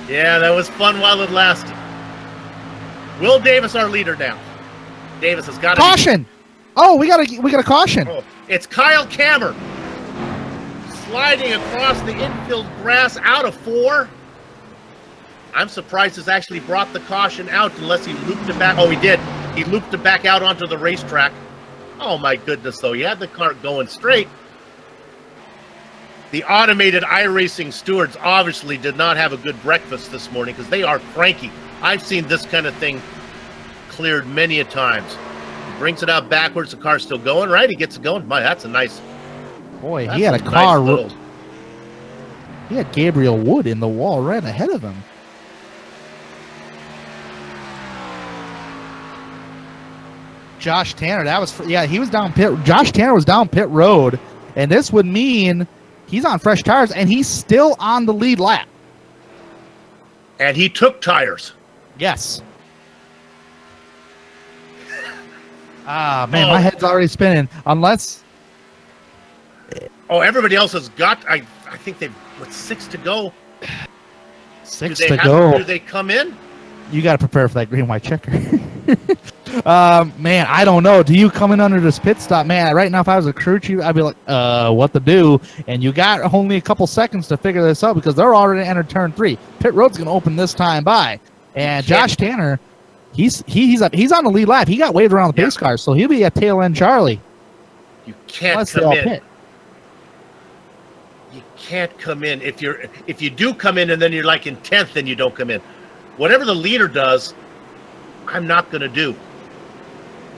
yeah, that was fun while it lasted. Will Davis, our leader now. Davis has got caution. Oh, we got a caution. Oh, it's Kyle Kammer sliding across the infield grass out of 4. I'm surprised he's actually brought the caution out unless he looped it back. Oh, he did. He looped it back out onto the racetrack. Oh, my goodness, though. He had the car going straight. The automated iRacing stewards obviously did not have a good breakfast this morning because they are cranky. I've seen this kind of thing cleared many a times. He brings it out backwards. The car's still going, right? He gets it going. My, that's a nice... Boy, he had a car... Nice he had Gabriel Wood in the wall right ahead of him. Josh Tanner, that was... Yeah, he was down pit... Josh Tanner was down pit road, and this would mean he's on fresh tires, and he's still on the lead lap. And he took tires. Yes. Ah, man, my head's already spinning. Unless... Oh, everybody else has got... I think they've... With 6 to go. 6 to go. Do they come in? You got to prepare for that green-white checker. Man, I don't know. Do you come in under this pit stop? Man, right now, if I was a crew chief, I'd be like, what to do? And you got only a couple seconds to figure this out because they're already entered turn 3. Pit road's going to open this time by. And Josh Tanner, he's on the lead lap. He got waved around the pace car, so he'll be at tail end Charlie. You can't come in. Pit. You can't come in. If you do come in and then you're like in 10th, then you don't come in. Whatever the leader does, I'm not going to do.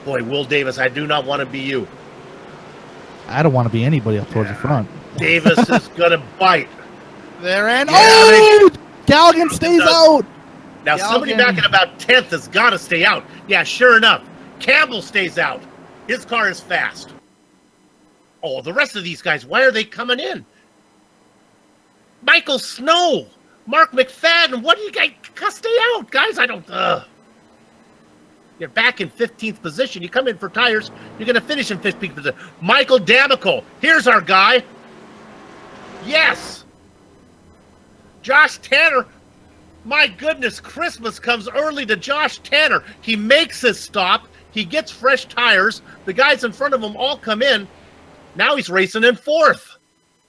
Boy, Will Davis, I do not want to be you. I don't want to be anybody up towards the front. Davis is going to bite. They're in. Oh! Galligan stays out. Now, somebody back in about 10th has got to stay out. Yeah, sure enough. Campbell stays out. His car is fast. Oh, the rest of these guys, why are they coming in? Michael Snow, Mark McFadden, what do you guys stay out, guys? I don't. You're back in 15th position. You come in for tires, you're going to finish in 15th position. Michael D'Amico, here's our guy. Yes. Josh Tanner. My goodness, Christmas comes early to Josh Tanner. He makes his stop. He gets fresh tires. The guys in front of him all come in. Now he's racing in 4th.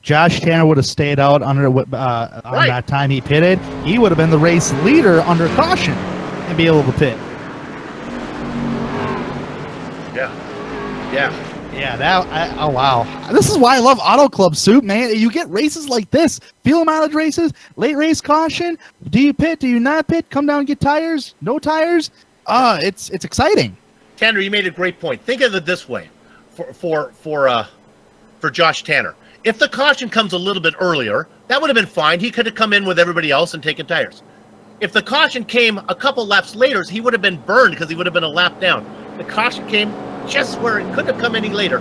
Josh Tanner would have stayed out under on that time he pitted. He would have been the race leader under caution and be able to pit. Yeah. Oh wow, this is why I love Auto Club Soup, man. You get races like this, fuel mileage races, late race caution. Do you pit? Do you not pit? Come down and get tires. No tires. It's exciting. Tanner, you made a great point. Think of it this way, for Josh Tanner. If the caution comes a little bit earlier, that would have been fine. He could have come in with everybody else and taken tires. If the caution came a couple laps later, he would have been burned because he would have been a lap down. The caution came just where it couldn't have come any later.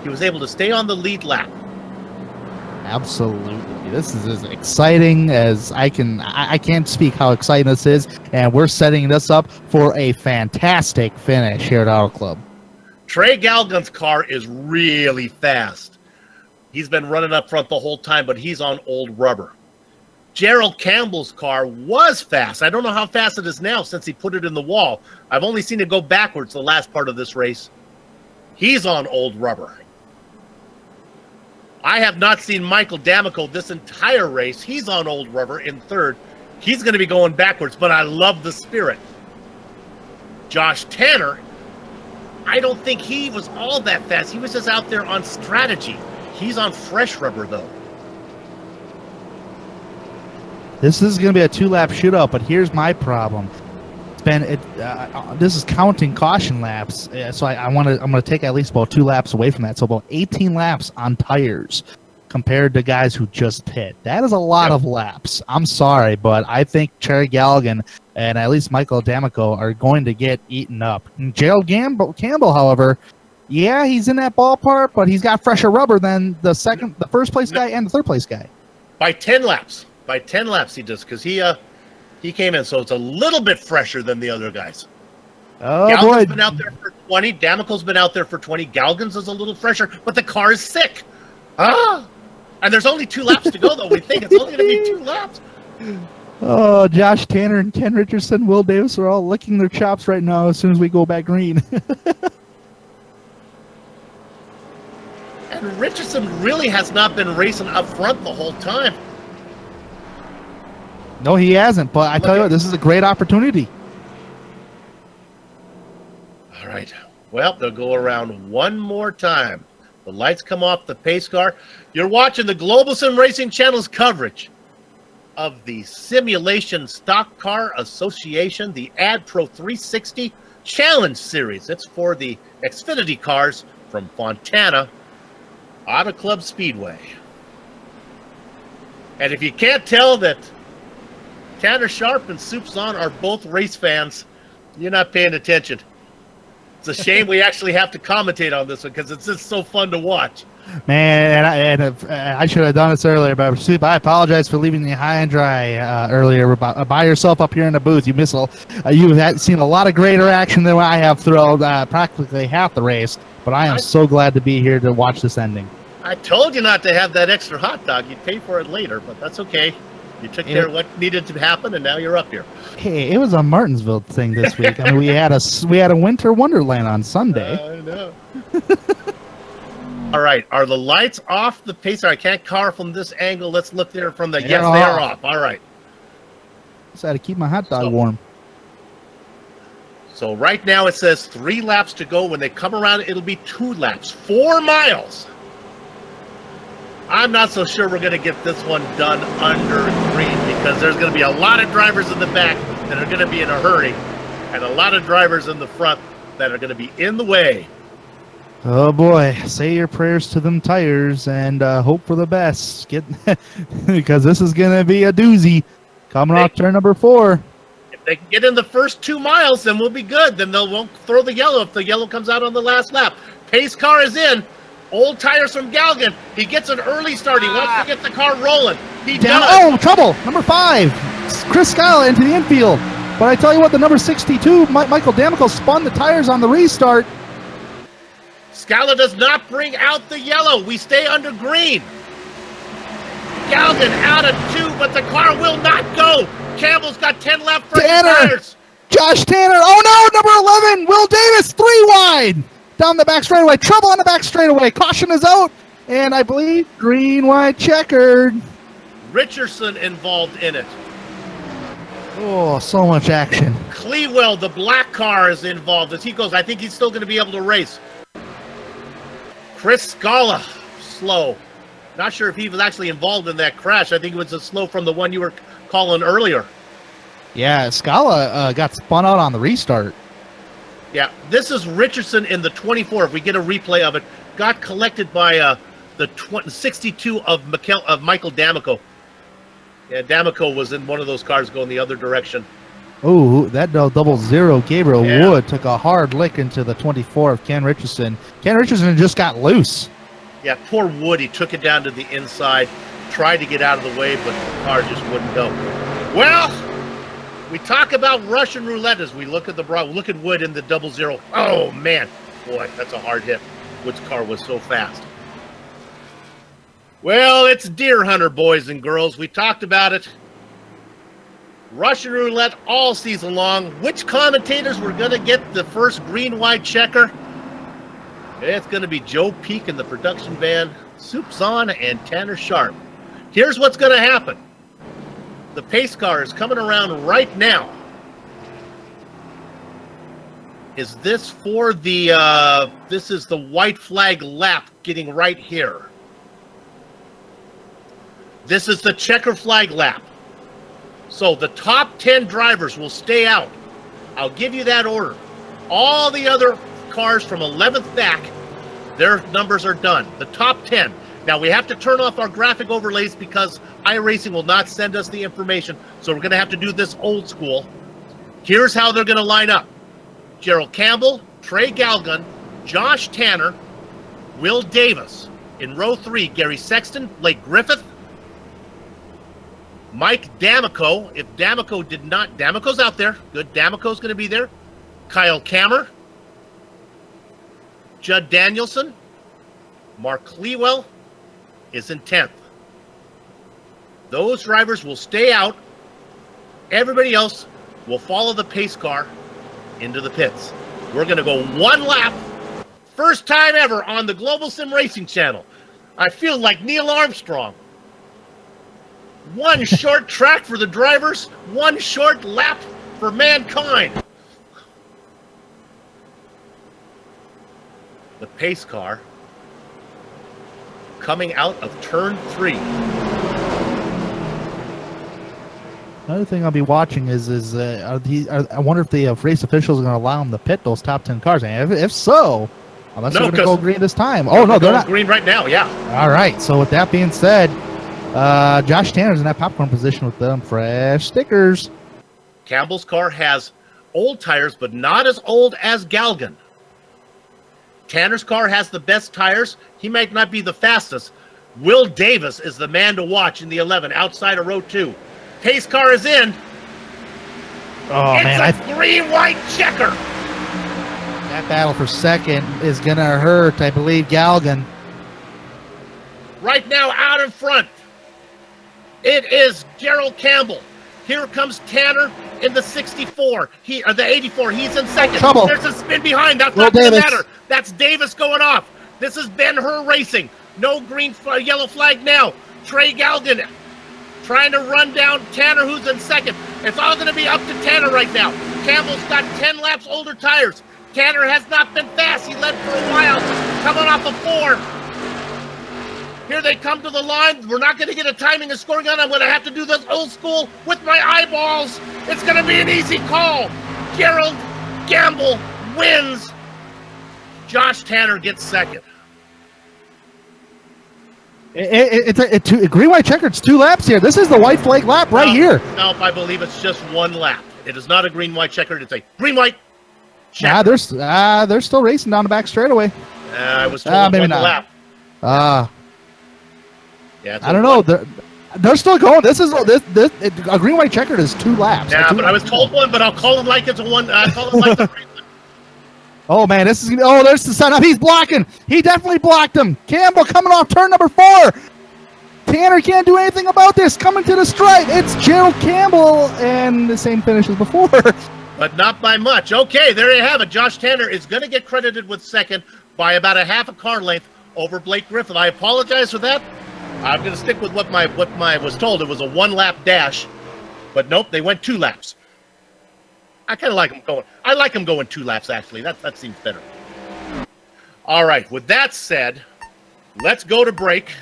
He was able to stay on the lead lap. Absolutely. This is as exciting as I can. I can't speak how exciting this is, and we're setting this up for a fantastic finish here at Auto Club. Trey Galgan's car is really fast. He's been running up front the whole time, but he's on old rubber. Gerald Campbell's car was fast. I don't know how fast it is now since he put it in the wall. I've only seen it go backwards the last part of this race. He's on old rubber. I have not seen Michael D'Amico this entire race. He's on old rubber in 3rd. He's going to be going backwards, but I love the spirit. Josh Tanner, I don't think he was all that fast. He was just out there on strategy. He's on fresh rubber, though. This is going to be a 2-lap shootout, but here's my problem. This is counting caution laps, so I'm going to take at least about 2 laps away from that. So about 18 laps on tires compared to guys who just pit. That is a lot of laps. I'm sorry, but I think Cherry Galligan and at least Michael D'Amico are going to get eaten up. And Gerald Campbell, however, yeah, he's in that ballpark, but he's got fresher rubber than the first place guy and the third place guy. By 10 laps. By 10 laps he does, because he came in, so it's a little bit fresher than the other guys. Oh, Galgan's been out there for 20. D'Amico's been out there for 20. Galgan's is a little fresher, but the car is sick. And there's only 2 laps to go, though. We think it's only going to be 2 laps. Oh, Josh Tanner and Ken Richardson, Will Davis are all licking their chops right now as soon as we go back green. And Richardson really has not been racing up front the whole time. No, he hasn't, but I tell you what, this is a great opportunity. All right. Well, they'll go around one more time. The lights come off the pace car. You're watching the Global SimRacing Channel's coverage of the Simulation Stock Car Association, the AdPro 360 Challenge Series. It's for the Xfinity cars from Fontana Auto Club Speedway. And if you can't tell that Tanner Sharp and Soupzon are both race fans, you're not paying attention. It's a shame we actually have to commentate on this one because it's just so fun to watch. Man, I should have done this earlier, but Soup, I apologize for leaving you high and dry earlier by yourself up here in the booth. You've seen a lot of greater action than I have throughout practically half the race, but I am so glad to be here to watch this ending. I told you not to have that extra hot dog. You'd pay for it later, but that's okay. You took care of what needed to happen, and now you're up here. Hey, it was a Martinsville thing this week. I mean, we had a winter wonderland on Sunday. I know. All right, are the lights off the pacer? I can't car from this angle. Let's look there from the. Yes, they are off. All right. Just had to keep my hot dog warm. So right now it says 3 laps to go. When they come around, it'll be 2 laps, 4 miles. I'm not so sure we're going to get this one done under green because there's going to be a lot of drivers in the back that are going to be in a hurry and a lot of drivers in the front that are going to be in the way. Oh boy, say your prayers to them tires and hope for the best. Because this is going to be a doozy coming off turn number 4. If they can get in the first 2 miles, then we'll be good. Then they won't throw the yellow if the yellow comes out on the last lap. Pace car is in. Old tires from Galgan. He gets an early start. He wants to get the car rolling. He does. Oh, trouble. Number 5. Chris Scala into the infield. But I tell you what, the number 62, Michael D'Amico, spun the tires on the restart. Scala does not bring out the yellow. We stay under green. Galgan out of 2, but the car will not go. Campbell's got 10 left for tires. Josh Tanner. Oh, no, number 11, Will Davis, 3 wide. Down the back straightaway. Trouble on the back straightaway. Caution is out. And I believe green, white, checkered. Richardson involved in it. Oh, so much action. Clewell, the black car, is involved as he goes. I think he's still going to be able to race. Chris Scala, slow. Not sure if he was actually involved in that crash. I think it was a slow from the one you were calling earlier. Yeah, Scala got spun out on the restart. Yeah, this is Richardson in the 24. If we get a replay of it, got collected by the 62 of Michael D'Amico. Yeah, D'Amico was in one of those cars going the other direction. Oh, that 00 Gabriel Wood took a hard lick into the 24 of Ken Richardson. Ken Richardson just got loose. Yeah, poor Wood. He took it down to the inside, tried to get out of the way, but the car just wouldn't go. Well, we talk about Russian roulette as we look at look at Wood in the 00. Oh man, boy, that's a hard hit. Wood's car was so fast. Well, it's Deer Hunter, boys and girls. We talked about it. Russian roulette all season long. Which commentators were going to get the first green-white checker? It's going to be Joe Peak in the production van, Soupzon, and Tanner Sharp. Here's what's going to happen. The pace car is coming around right now. is this for the, this is the white flag lap getting right here. This is the checker flag lap. So the top 10 drivers will stay out. I'll give you that order. All the other cars from 11th back, their numbers are done. The top 10. Now we have to turn off our graphic overlays because iRacing will not send us the information. So we're going to have to do this old school. Here's how they're going to line up. Gerald Campbell, Trey Galgun, Josh Tanner, Will Davis. In row 3, Gary Sexton, Blake Griffith, Mike D'Amico. If D'Amico did not, D'Amico's out there. Good, D'Amico's going to be there. Kyle Kammer, Judd Danielson, Mark Clewell is in 10th. Those drivers will stay out. Everybody else will follow the pace car into the pits. We're going to go one lap. First time ever on the Global Sim Racing Channel. I feel like Neil Armstrong. One short track for the drivers, one short lap for mankind. The pace car coming out of turn 3. Another thing I'll be watching is I wonder if the race officials are going to allow them to pit those top 10 cars. And if so, unless they're going to go green this time. Oh no, they're not green right now. Yeah. All right. So with that being said, Josh Tanner's in that popcorn position with them fresh stickers. Campbell's car has old tires, but not as old as Galgun. Tanner's car has the best tires. He might not be the fastest. Will Davis is the man to watch in the 11 outside of row 2. Pace car is in. Oh, it's a green-white checker. That battle for second is going to hurt, I believe, Galgun. Right now, out in front, it is Gerald Campbell. Here comes Tanner in the 64. The 84. He's in second. Trouble. There's a spin behind. That's not going to matter. That's Davis going off. This is Ben-Hur Racing. No green, yellow flag now. Trey Galgun trying to run down Tanner, who's in second. It's all going to be up to Tanner right now. Campbell's got 10 laps older tires. Tanner has not been fast. He led for a while, coming off a 4. Here they come to the line. We're not going to get a timing and scoring on. I'm going to have to do this old school with my eyeballs. It's going to be an easy call. Gerald Campbell wins. Josh Tanner gets second. It's a green-white checker. It's 2 laps here. This is the white flag lap right here. No, I believe it's just 1 lap. It is not a green-white checker. It's a green-white checker. They're still racing down the back straightaway. I was told maybe 1 not. lap. Yeah, I don't know. They're still going. A green-white checkered is 2 laps. Yeah, but I was told 1, but I'll call it like it's a 1. I'll call it like a green. Oh, man, this is... Oh, there's the setup. He's blocking. He definitely blocked him. Campbell coming off turn number 4. Tanner can't do anything about this. Coming to the stripe. It's Gerald Campbell, and the same finish as before. But not by much. Okay, there you have it. Josh Tanner is going to get credited with second by about a half a car length over Blake Griffith. I apologize for that. I'm going to stick with what I was told. It was a 1-lap dash. But nope, they went 2 laps. I kind of like them going. I like them going 2 laps, actually. That seems better. All right. With that said, let's go to break,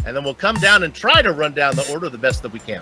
and then we'll come down and try to run down the order the best that we can.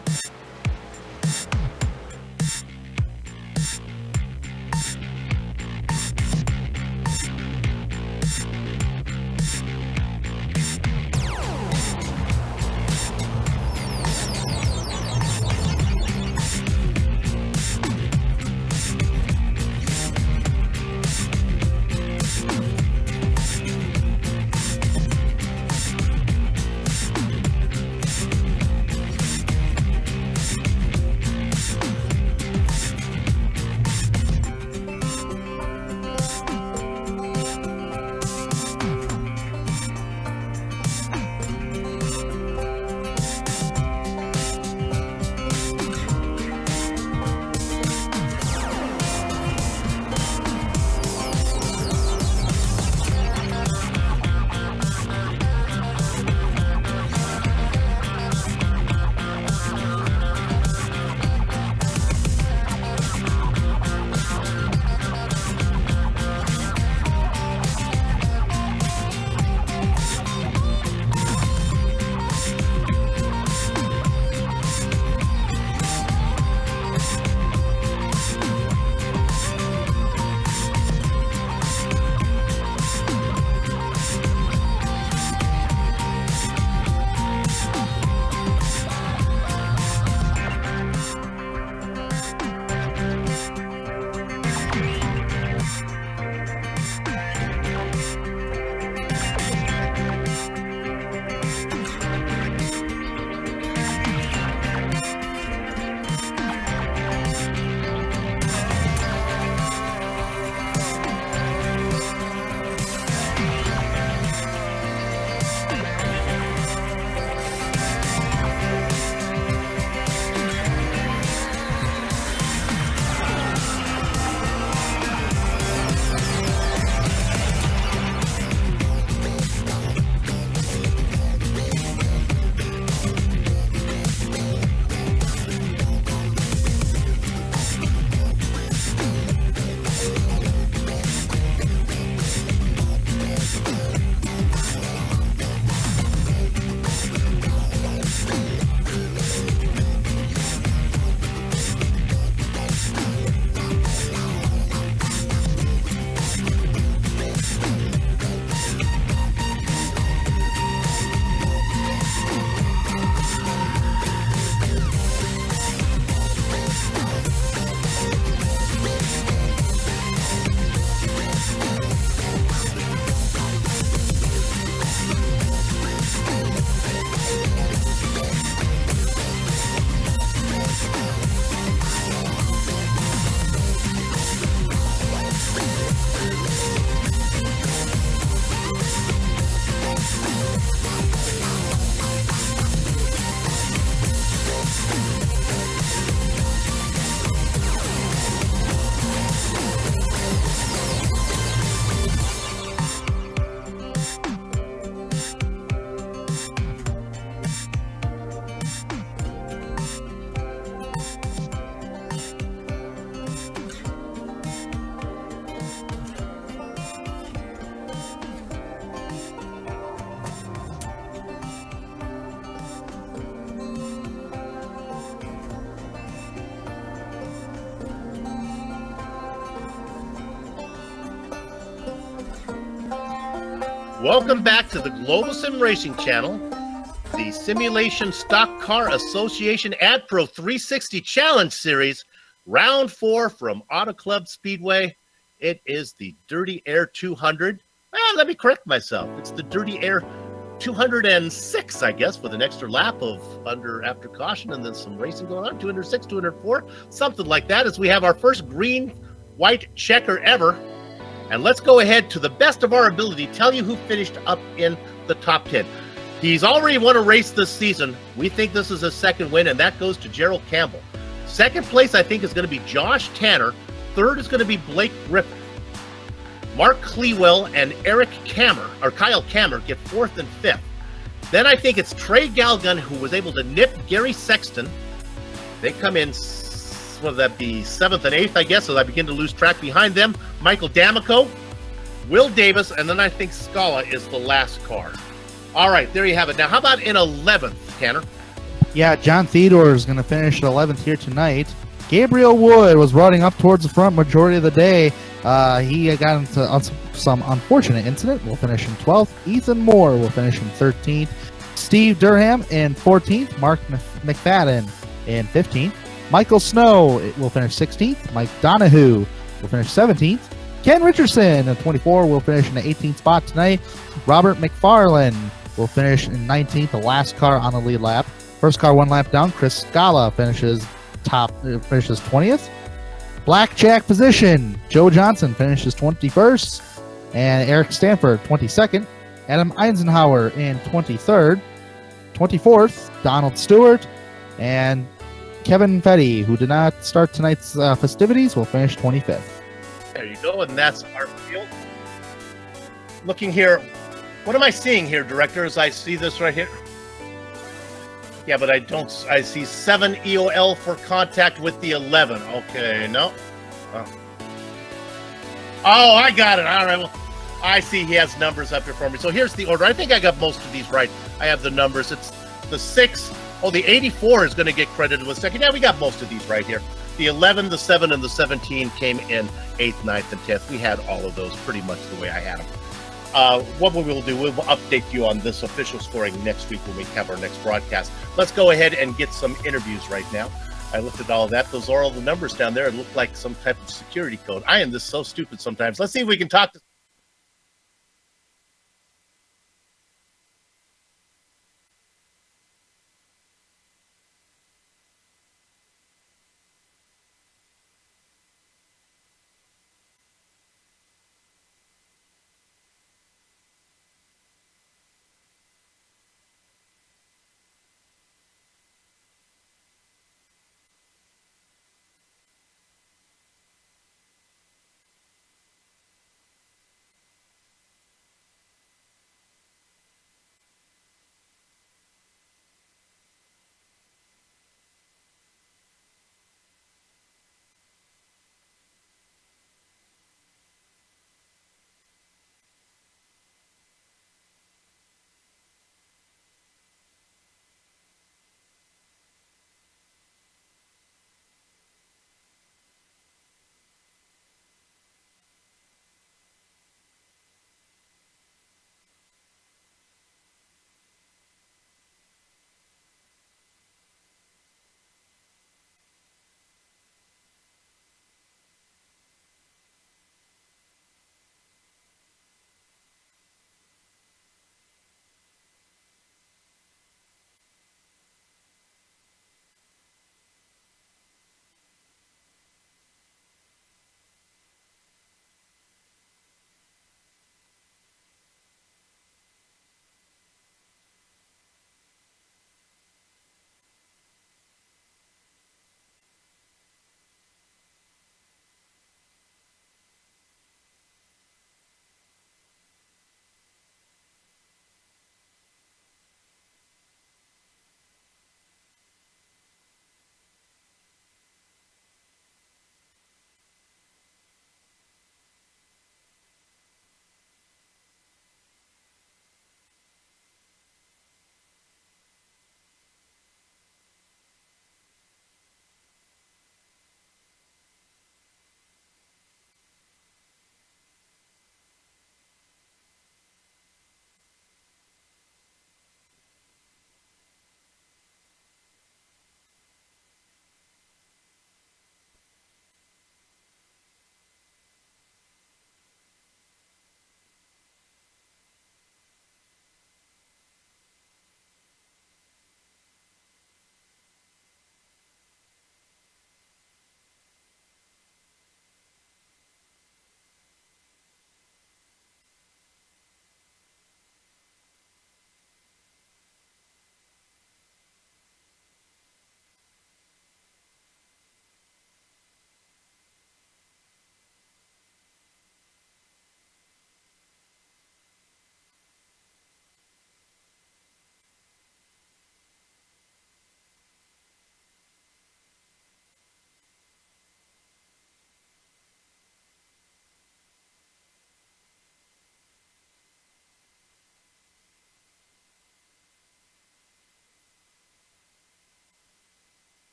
Welcome back to the Global SimRacing Channel, the Simulation Stock Car Association AdPro 360 Challenge Series, Round 4 from Auto Club Speedway. It is the Dirty Air 200. Well, let me correct myself. It's the Dirty Air 206, I guess, with an extra lap of after caution and then some racing going on. 206, 204, something like that, as we have our first green-white checker ever. And let's go ahead, to the best of our ability, tell you who finished up in the top 10. He's already won a race this season. We think this is his second win, and that goes to Gerald Campbell. Second place, I think, is going to be Josh Tanner. Third is going to be Blake Griffith. Mark Clewell and Kyle Kammer get fourth and fifth. Then I think it's Trey Galgun, who was able to nip Gary Sexton. They come in, what would that be, 7th and 8th, I guess, so I begin to lose track behind them. Michael D'Amico, Will Davis, and then I think Scala is the last car. All right, there you have it. Now, how about in 11th, Tanner? Yeah, John Theodore is going to finish 11th here tonight. Gabriel Wood was running up towards the front majority of the day. He got into some unfortunate incident. Will finish in 12th. Ethan Moore will finish in 13th. Steve Durham in 14th. Mark McFadden in 15th. Michael Snow will finish 16th. Mike Donahue will finish 17th. Ken Richardson in 24 will finish in the 18th spot tonight. Robert McFarlane will finish in 19th, the last car on the lead lap. First car one lap down. Chris Scala finishes 20th. Blackjack position, Joe Johnson finishes 21st, and Eric Stanford 22nd. Adam Eisenhower in 23rd. 24th, Donald Stewart, and Kevin Fetty, who did not start tonight's festivities, will finish 25th. There you go, and that's our field. Looking here, what am I seeing here, Director, as I see this right here? Yeah, but I see 7 EOL for contact with the 11. Okay, no. Oh, I got it. All right, well, I see he has numbers up here for me. So here's the order. I think I got most of these right. I have the numbers. It's the 6. Oh, the 84 is going to get credited with second. Yeah, we got most of these right here. The 11, the 7, and the 17 came in 8th, 9th, and 10th. We had all of those pretty much the way I had them. What we will do, we'll update you on this official scoring next week when we have our next broadcast. Let's go ahead and get some interviews right now. I looked at all of that. Those are all the numbers down there. It looked like some type of security code. I am so stupid sometimes. Let's see if we can talk to...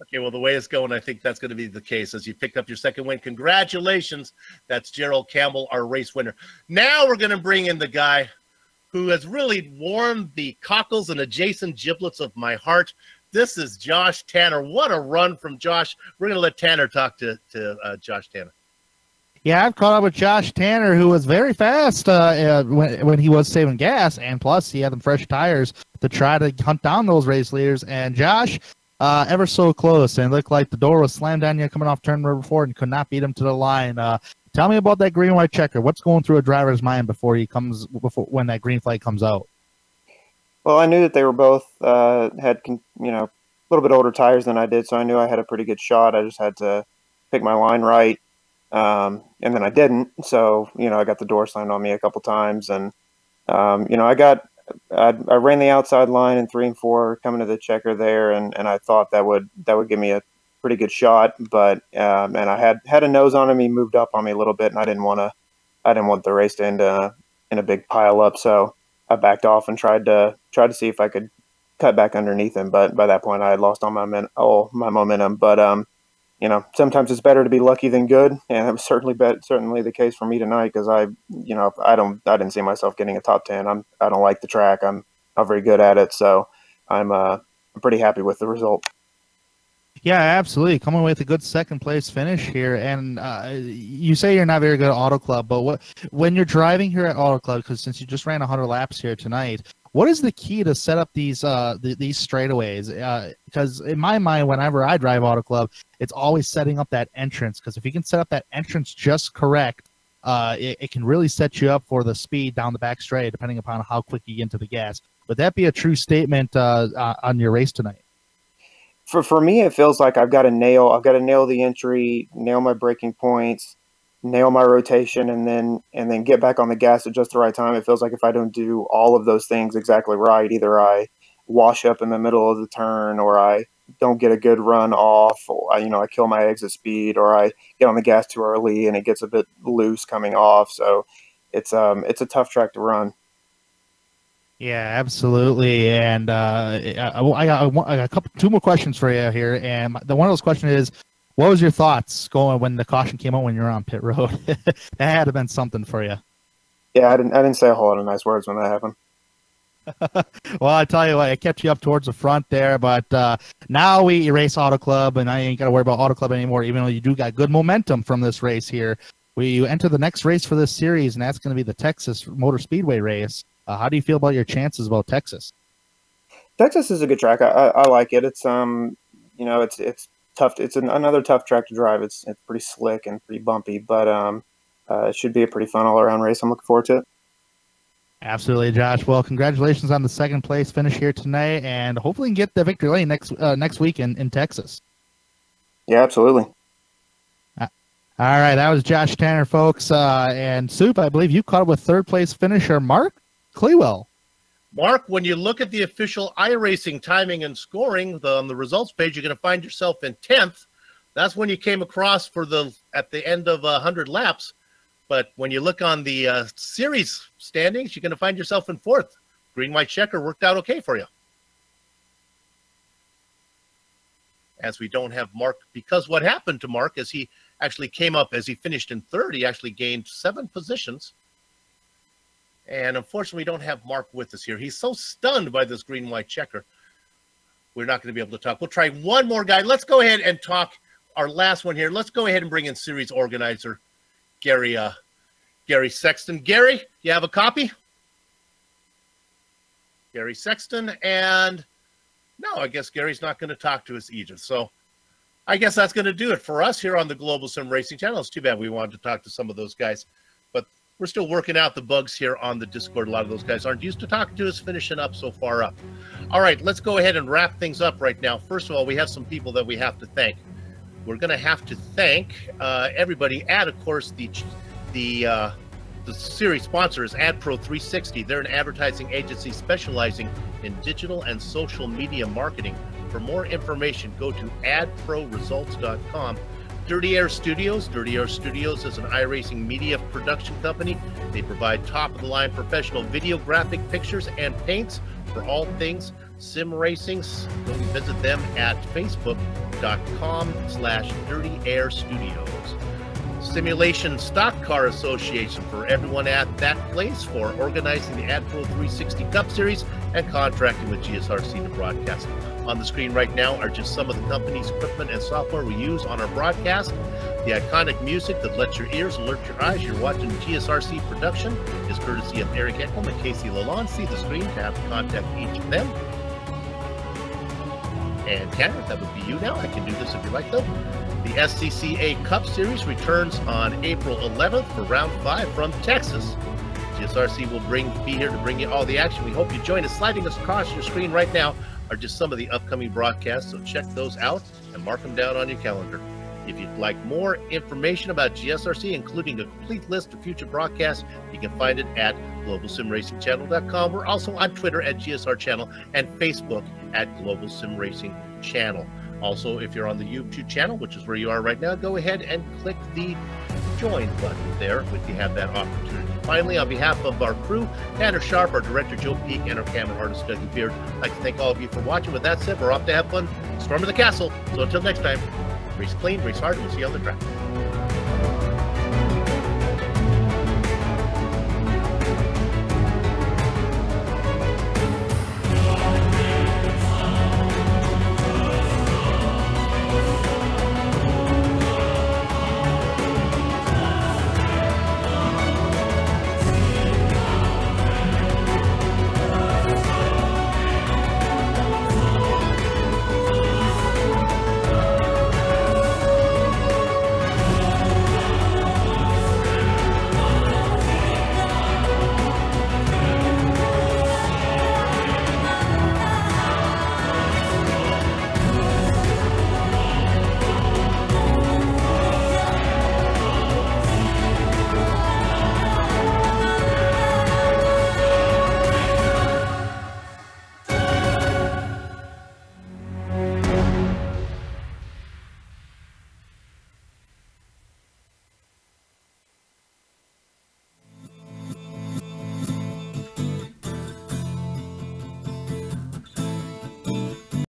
Okay, well, the way it's going, I think that's going to be the case as you picked up your second win. Congratulations. That's Gerald Campbell, our race winner. Now we're going to bring in the guy who has really warmed the cockles and adjacent giblets of my heart. This is Josh Tanner. What a run from Josh. We're going to let Tanner talk to Josh Tanner. Yeah, I've caught up with Josh Tanner, who was very fast when he was saving gas, and plus he had them fresh tires to try to hunt down those race leaders. And Josh, ever so close, and it looked like the door was slammed on you coming off turn number 4 and could not beat him to the line. Tell me about that green-white checker. What's going through a driver's mind before when that green flag comes out? Well, I knew that they were both had a little bit older tires than I did, so I knew I had a pretty good shot. I just had to pick my line right, and then I didn't. So I got the door slammed on me a couple times, and I ran the outside line in 3 and 4 coming to the checker there, and I thought that would give me a pretty good shot, but and I had a nose on him. He moved up on me a little bit, and I didn't want the race to end in a big pile up, so I backed off and tried to see if I could cut back underneath him. But by that point, I had lost all my momentum. But sometimes it's better to be lucky than good, and it was certainly the case for me tonight, because I didn't see myself getting a top 10. I don't like the track. I'm not very good at it, so I'm pretty happy with the result. Yeah, absolutely. Coming with a good second place finish here. And you say you're not very good at Auto Club, but when you're driving here at Auto Club, because since you just ran 100 laps here tonight, what is the key to set up these straightaways? Because in my mind, whenever I drive Auto Club, it's always setting up that entrance. Because if you can set up that entrance just correct, it can really set you up for the speed down the back straight, depending upon how quick you get into the gas. Would that be a true statement on your race tonight? For me, it feels like I've got to nail the entry, nail my braking points, nail my rotation, and then get back on the gas at just the right time. It feels like if I don't do all of those things exactly right, either I wash up in the middle of the turn, or I don't get a good run off, or I kill my exit speed, or I get on the gas too early and it gets a bit loose coming off. So it's a tough track to run. Yeah, absolutely. And I got two more questions for you here. And one of those questions is, what was your thoughts going when the caution came out when you were on pit road? That had to have been something for you. Yeah, I didn't say a whole lot of nice words when that happened. Well, I tell you what, it kept you up towards the front there, but now we race Auto Club, and I ain't got to worry about Auto Club anymore, even though you do got good momentum from this race here. We enter the next race for this series, and that's going to be the Texas Motor Speedway race. How do you feel about your chances about Texas? Texas is a good track. I like it. It's it's tough. It's another tough track to drive. It's pretty slick and pretty bumpy, but it should be a pretty fun all around race. I'm looking forward to it. Absolutely, Josh. Well, congratulations on the second place finish here tonight, and hopefully you can get the victory lane next week in Texas. Yeah, absolutely. All right, that was Josh Tanner, folks. And Soup, I believe you caught up with third place finisher Mark Clewell. Mark, when you look at the official iRacing timing and scoring on the results page, you're going to find yourself in 10th. That's when you came across at the end of 100 laps. But when you look on the series standings, you're going to find yourself in 4th. Green-white checker worked out okay for you. As we don't have Mark, because what happened to Mark is he actually came up, as he finished in 3rd, he actually gained 7 positions. And unfortunately, we don't have Mark with us here. He's so stunned by this green-white checker. We're not going to be able to talk. We'll try one more guy. Let's go ahead and talk our last one here. Let's go ahead and bring in series organizer Gary Sexton. Gary, you have a copy? Gary Sexton, and no, I guess Gary's not going to talk to us either. So I guess that's going to do it for us here on the Global Sim Racing Channel. It's too bad we wanted to talk to some of those guys, but we're still working out the bugs here on the Discord. A lot of those guys aren't used to talking to us, finishing up so far up. All right, let's go ahead and wrap things up right now. First of all, we have some people that we have to thank. We're going to have to thank everybody at, of course, the series sponsor is AdPro 360. They're an advertising agency specializing in digital and social media marketing. For more information, go to adproresults.com. Dirty Air Studios. Dirty Air Studios is an iRacing media production company. They provide top-of-the-line professional videographic pictures and paints for all things Sim Racing. Go visit them at facebook.com/Dirty Air Studios. Simulation Stock Car Association, for everyone at that place for organizing the AdPro 360 Cup Series and contracting with GSRC to broadcast. On the screen right now are just some of the company's equipment and software we use on our broadcast. The iconic music that lets your ears alert your eyes. You're watching GSRC production is courtesy of Eric Eckelman and Casey Lalonde. See the screen to have to contact each of them. And Tanner, that would be you now. I can do this if you like, though. The SCCA Cup Series returns on April 11th for Round 5 from Texas. GSRC will be here to bring you all the action. We hope you join us. Sliding us across your screen right now are just some of the upcoming broadcasts, so check those out and mark them down on your calendar. If you'd like more information about GSRC, including a complete list of future broadcasts, you can find it at globalsimracingchannel.com. We're also on Twitter at GSR Channel and Facebook at Global Sim Racing Channel. Also, if you're on the YouTube channel, which is where you are right now, go ahead and click the join button there if you have that opportunity. Finally, on behalf of our crew, Tanner Sharp, our director Joe Peak, and our camera artist Dougie Beard, I'd like to thank all of you for watching. With that said, we're off to have fun, storming the castle. So until next time, race clean, race hard, and we'll see you on the track.